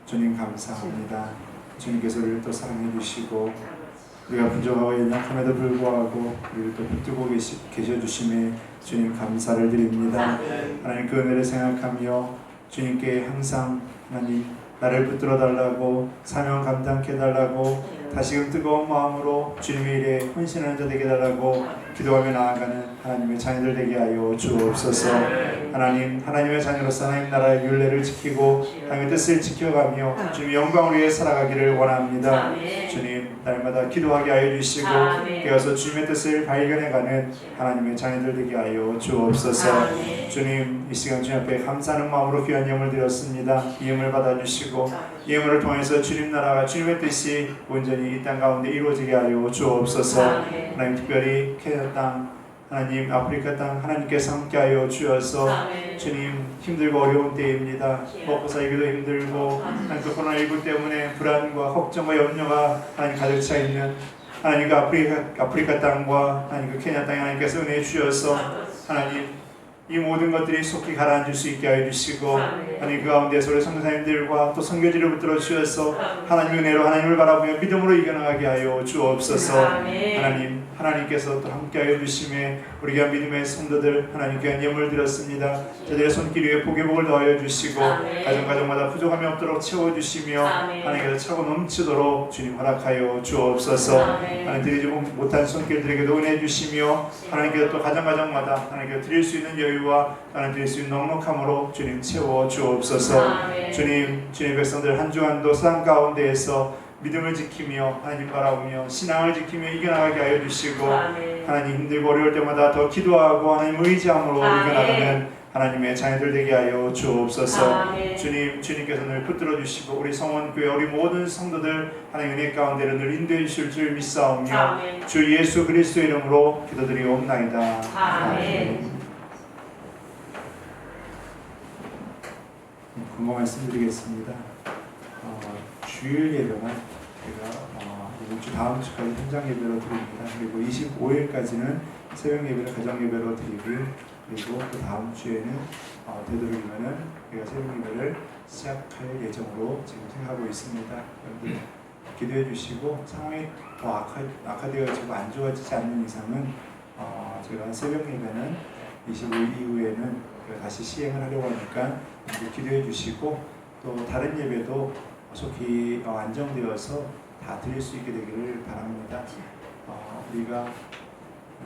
주님 감사합니다. 주님께서 우리를 또 사랑해 주시고 우리가 부족하고 연약함에도 불구하고 우리를 또 붙들고 계셔 주심에 주님 감사를 드립니다. 하나님 그 은혜를 생각하며 주님께 항상 하나님 나를 붙들어 달라고 사명 감당케 해달라고 다시금 뜨거운 마음으로 주님의 일에 헌신하는 자 되게 해달라고 기도하며 나아가는 하나님의 자녀들 되게 하여 주옵소서. 하나님, 하나님의 자녀로서 하나님 나라의 율례를 지키고 하나님의 뜻을 지켜가며 주님의 영광을 위해 살아가기를 원합니다. 주님, 날마다 기도하게 하여 주시고 깨어서 주님의 뜻을 발견해가는 하나님의 자녀들 되게 하여 주옵소서. 주님, 이 시간 주님 앞에 감사하는 마음으로 귀한 예물을 드렸습니다. 이 예물을 받아주시고 이 예물을 통해서 주님 나라가 주님의 뜻이 온전히 이 땅 가운데 이루어지게 하여 주옵소서. 하나님, 특별히 케냐 땅, 하나님 아프리카 땅 하나님께서 함께하여 주셔서 주님 힘들고 어려운 때입니다. 먹고 살기도 힘들고 하나님 그 코로나19 때문에 불안과 걱정과 염려가 하나님 가득 차 있는 하나님 그 아프리카 땅과 하나님 그 케냐 땅에 하나님께서 은혜 주셔서 하나님 이 모든 것들이 속히 가라앉을 수 있게 하여 주시고 하나님 그 가운데서 우리 선교사님들과 또 선교지를 붙들어 주셔서 하나님의 은혜로 하나님을 바라보며 믿음으로 이겨나가게 하여 주옵소서. 하나님, 하나님께서 또 함께하여 주심에 우리 귀한 믿음의 성도들 하나님 귀한 예물 드렸습니다. 저들의 손길 위에 복의 복을 더하여 주시고 가정마다 부족함이 없도록 채워주시며 하나님께서 차고 넘치도록 주님 허락하여 주옵소서. 하나님 드리지 못한 손길들에게도 은혜 주시며 하나님께서 또 가정마다 하나님께서 드릴 수 있는 여유와 하나님 드릴 수 있는 넉넉함으로 주님 채워 주옵소서. 주님, 주님의 백성들 한 주간도 세상 가운데에서 믿음을 지키며 하나님 바라보며 신앙을 지키며 이겨나가게 하여 주시고 하나님 힘들고 어려울 때마다 더 기도하고 하나님 의지함으로 이겨나가는 하나님의 자녀들 되게 하여 주옵소서. 주님, 주님께서 늘 붙들어 주시고 우리 성원교회 우리 모든 성도들 하나님 은혜 가운데를 늘 인도해 주실 줄 믿사오며 주 예수 그리스도 이름으로 기도드리옵나이다. 아멘. 권고 말씀드리겠습니다. 주일 예배는 제가 이번 주 다음 주까지 현장 예배로 드립니다. 그리고 25일까지는 새벽 예배를 가정 예배로 드리고요. 그리고 그 다음 주에는 되도록이면은 우리가 새벽 예배를 시작할 예정으로 지금 생각하고 있습니다. 여러분들 기도해 주시고 상황이 더 악화되어지고 안 좋아지지 않는 이상은 제가 새벽 예배는 25일 이후에는 다시 시행을 하려고 하니까 기도해 주시고 또 다른 예배도 속히 안정되어서 다 드릴 수 있게 되기를 바랍니다. 우리가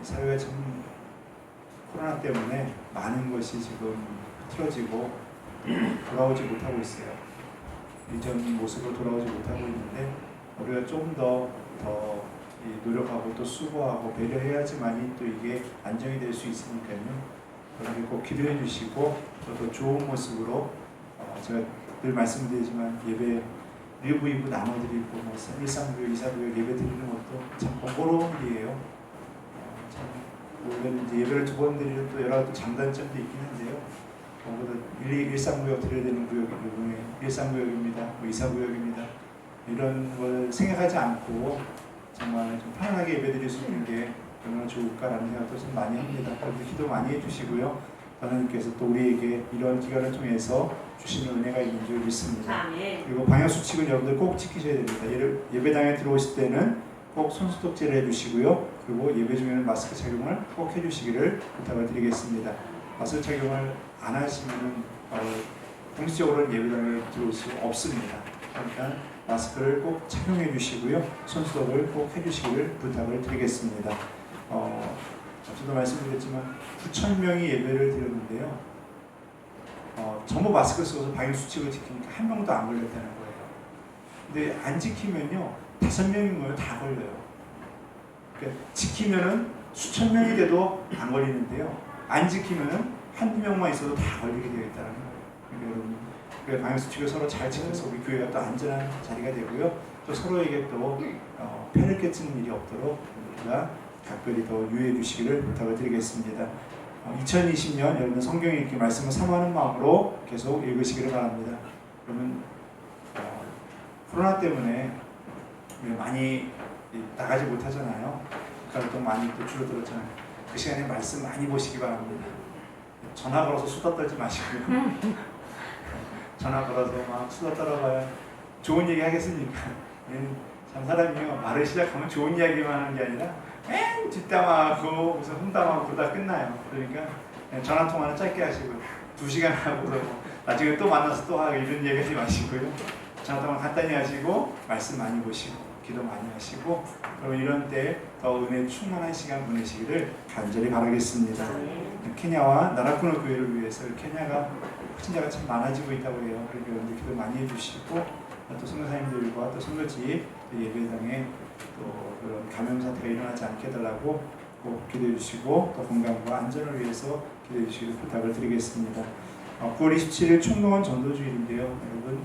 사회가 참 코로나 때문에 많은 것이 지금 틀어지고 돌아오지 못하고 있어요. 이전 모습으로 돌아오지 못하고 있는데 우리가 좀 더 노력하고 또 수고하고 배려해야지만이 또 이게 안정이 될 수 있으니까요. 여러분 꼭 기도해 주시고 또 좋은 모습으로 제가 늘 말씀드리지만 예배 1부, 2부 나눠드리고 1상구역, 2사구역 예배 드리는 것도 참 번거로운 일이에요. 물론 이제 예배를 2번 드리는 또 여러 가지 장단점도 있긴 한데요. 1상구역 드려야 되는 구역이 1상구역입니다. 2사구역입니다. 이런 걸 생각하지 않고 정말 좀 편안하게 예배 드릴 수 있는 게 얼마나 좋을까라는 생각도 좀 많이 합니다. 그래서 기도 많이 해주시고요. 하나님께서 또 우리에게 이런 기간을 통해서 주시는 은혜가 있는 줄 믿습니다. 그리고 방역수칙을 여러분들 꼭 지키셔야 됩니다. 예배당에 들어오실 때는 꼭 손소독제를 해주시고요. 그리고 예배 중에는 마스크 착용을 꼭 해주시기를 부탁을 드리겠습니다. 마스크 착용을 안 하시면 공식적으로는 예배당에 들어올 수 없습니다. 그러니까 마스크를 꼭 착용해 주시고요. 손소독을 꼭 해주시기를 부탁을 드리겠습니다. 앞서도 말씀드렸지만 9,000명이 예배를 드렸는데요. 전부 마스크 써서 방역수칙을 지키니까 한 명도 안 걸렸다는 거예요. 근데 안 지키면요 5명이 모여 다 걸려요. 그러니까 지키면은 수천 명이 돼도 안 걸리는데요. 안 지키면은 한두 명만 있어도 다 걸리게 되어 있다는 거예요. 그러니까 여러분 방역수칙을 서로 잘 지켜서 우리 교회가 또 안전한 자리가 되고요. 또 서로에게 또 폐를 끼치는 일이 없도록 우리가 각별히 더 유의해 주시기를 부탁을 드리겠습니다. 2020년 여러분 성경 읽기 말씀을 사모하는 마음으로 계속 읽으시기를 바랍니다. 여러분 코로나 때문에 많이 나가지 못하잖아요. 활동 많이 또 줄어들었잖아요. 그 시간에 말씀 많이 보시기 바랍니다. 전화 걸어서 수다 떨지 마시고요. 전화 걸어서 막 수다 떨어봐야 좋은 얘기 하겠습니까? 참 사람이요 말을 시작하면 좋은 이야기만 하는 게 아니라 맨 뒷담화하고 무슨 흠담하고 그러다 끝나요. 그러니까 전화 통화는 짧게 하시고 2시간 하고 나중에 또 만나서 또 하고 이런 얘기 하지 마시고요. 전화 통화 간단히 하시고 말씀 많이 보시고 기도 많이 하시고 그럼 이런 때 더 은혜 충만한 시간 보내시기를 간절히 바라겠습니다. 케냐와 나라쿠노 교회를 위해서 케냐가 확진자가 참 많아지고 있다고 해요. 그러니까 여러분들 기도 많이 해주시고 또 선교사님들과 또 선교지 예배당에 또 그런 감염 사태가 일어나지 않게 해달라고 꼭 기도해 주시고 또 건강과 안전을 위해서 기도해 주시기를 부탁을 드리겠습니다. 9월 27일 총동원 전도주일인데요. 여러분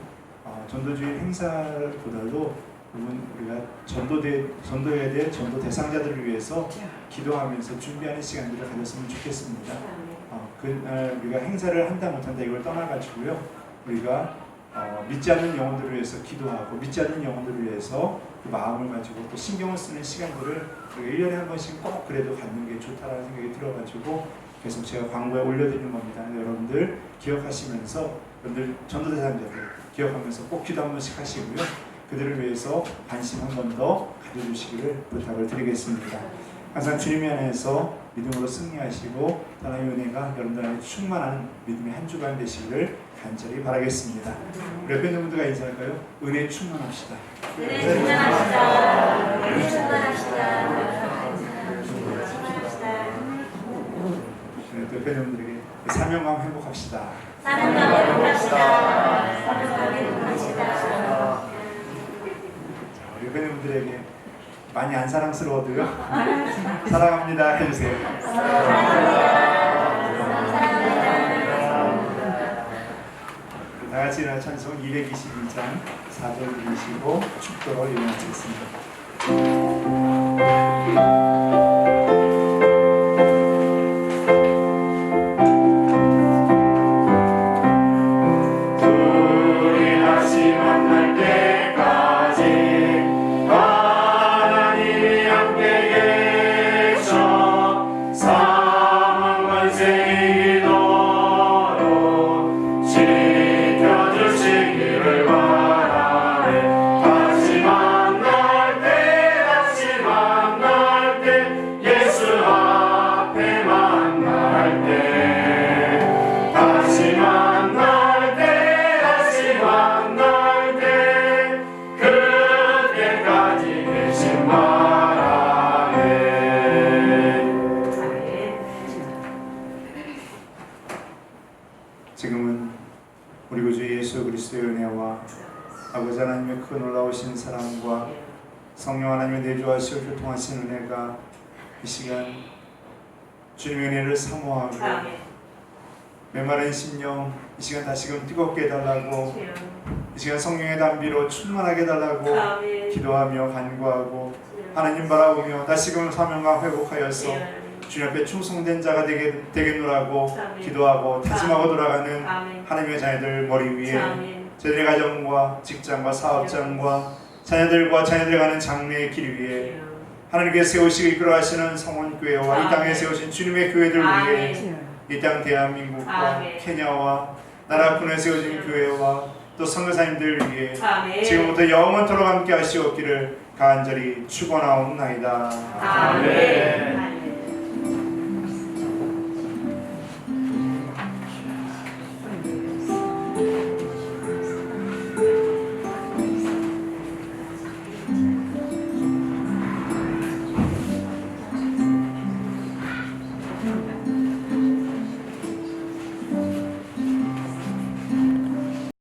전도주일 행사보다도 여러분 우리가 전도해야 될 전도 대상자들을 위해서 기도하면서 준비하는 시간들을 가졌으면 좋겠습니다. 그날 우리가 행사를 한다 못한다 이걸 떠나가지고요. 우리가 믿지 않는 영혼들을 위해서 기도하고 믿지 않는 영혼들을 위해서 그 마음을 가지고 또 신경을 쓰는 시간들을 우리가 1년에 한 번씩 꼭 그래도 갖는 게 좋다라는 생각이 들어가지고 계속 제가 광고에 올려드리는 겁니다. 여러분들 기억하시면서 여러분들 전도 대상자들 기억하면서 꼭 기도 한 번씩 하시고요. 그들을 위해서 관심 한 번 더 가져주시기를 부탁을 드리겠습니다. 항상 주님 안에서 믿음으로 승리하시고 하나님의 은혜가 여러분들 안에 충만한 믿음의 한 주간 되시기를 간절히 바라겠습니다. 우리 옆에 있는 분들과 인사할까요? 은혜 충만합시다. 은혜 충만합시다. 은혜 충만합시다. 옆에 있는 분들에게 사명감 행복합시다. 사명감 행복합시다. 사명감 행복합시다. 옆에 있는 분들에게 많이 안 사랑스러워도요. 사랑합니다 해주세요. 다 같이 일어나 찬송 222장 4절 읽으시고 축도로 일어나겠습니다. 주 하나님의 내주하시고 교통하시는 은혜가 이 시간 주님의 은혜를 사모하고 메마른 심령 이 시간 다시금 뜨겁게 해달라고 이 시간 성령의 담비로 충만하게 해달라고 기도하며 간구하고 하나님 바라보며 다시금 사명과 회복하여서 주님 앞에 충성된 자가 되겠노라고 기도하고 다짐하고 돌아가는 하나님의 자녀들 머리 위에 저희들의 가정과 직장과 사업장과 자녀들과 자녀들 가는 장래의 길 위에 하나님께서 세우시고 이끌어가시는 성원교회와 이 땅에 세우신 주님의 교회들 위해 이 땅 대한민국과 케냐와 나라 분에 세워진 교회와 또 선교사님들 위해 지금부터 영원토록 함께 하시옵기를 간절히 축원하옵나이다. 아멘.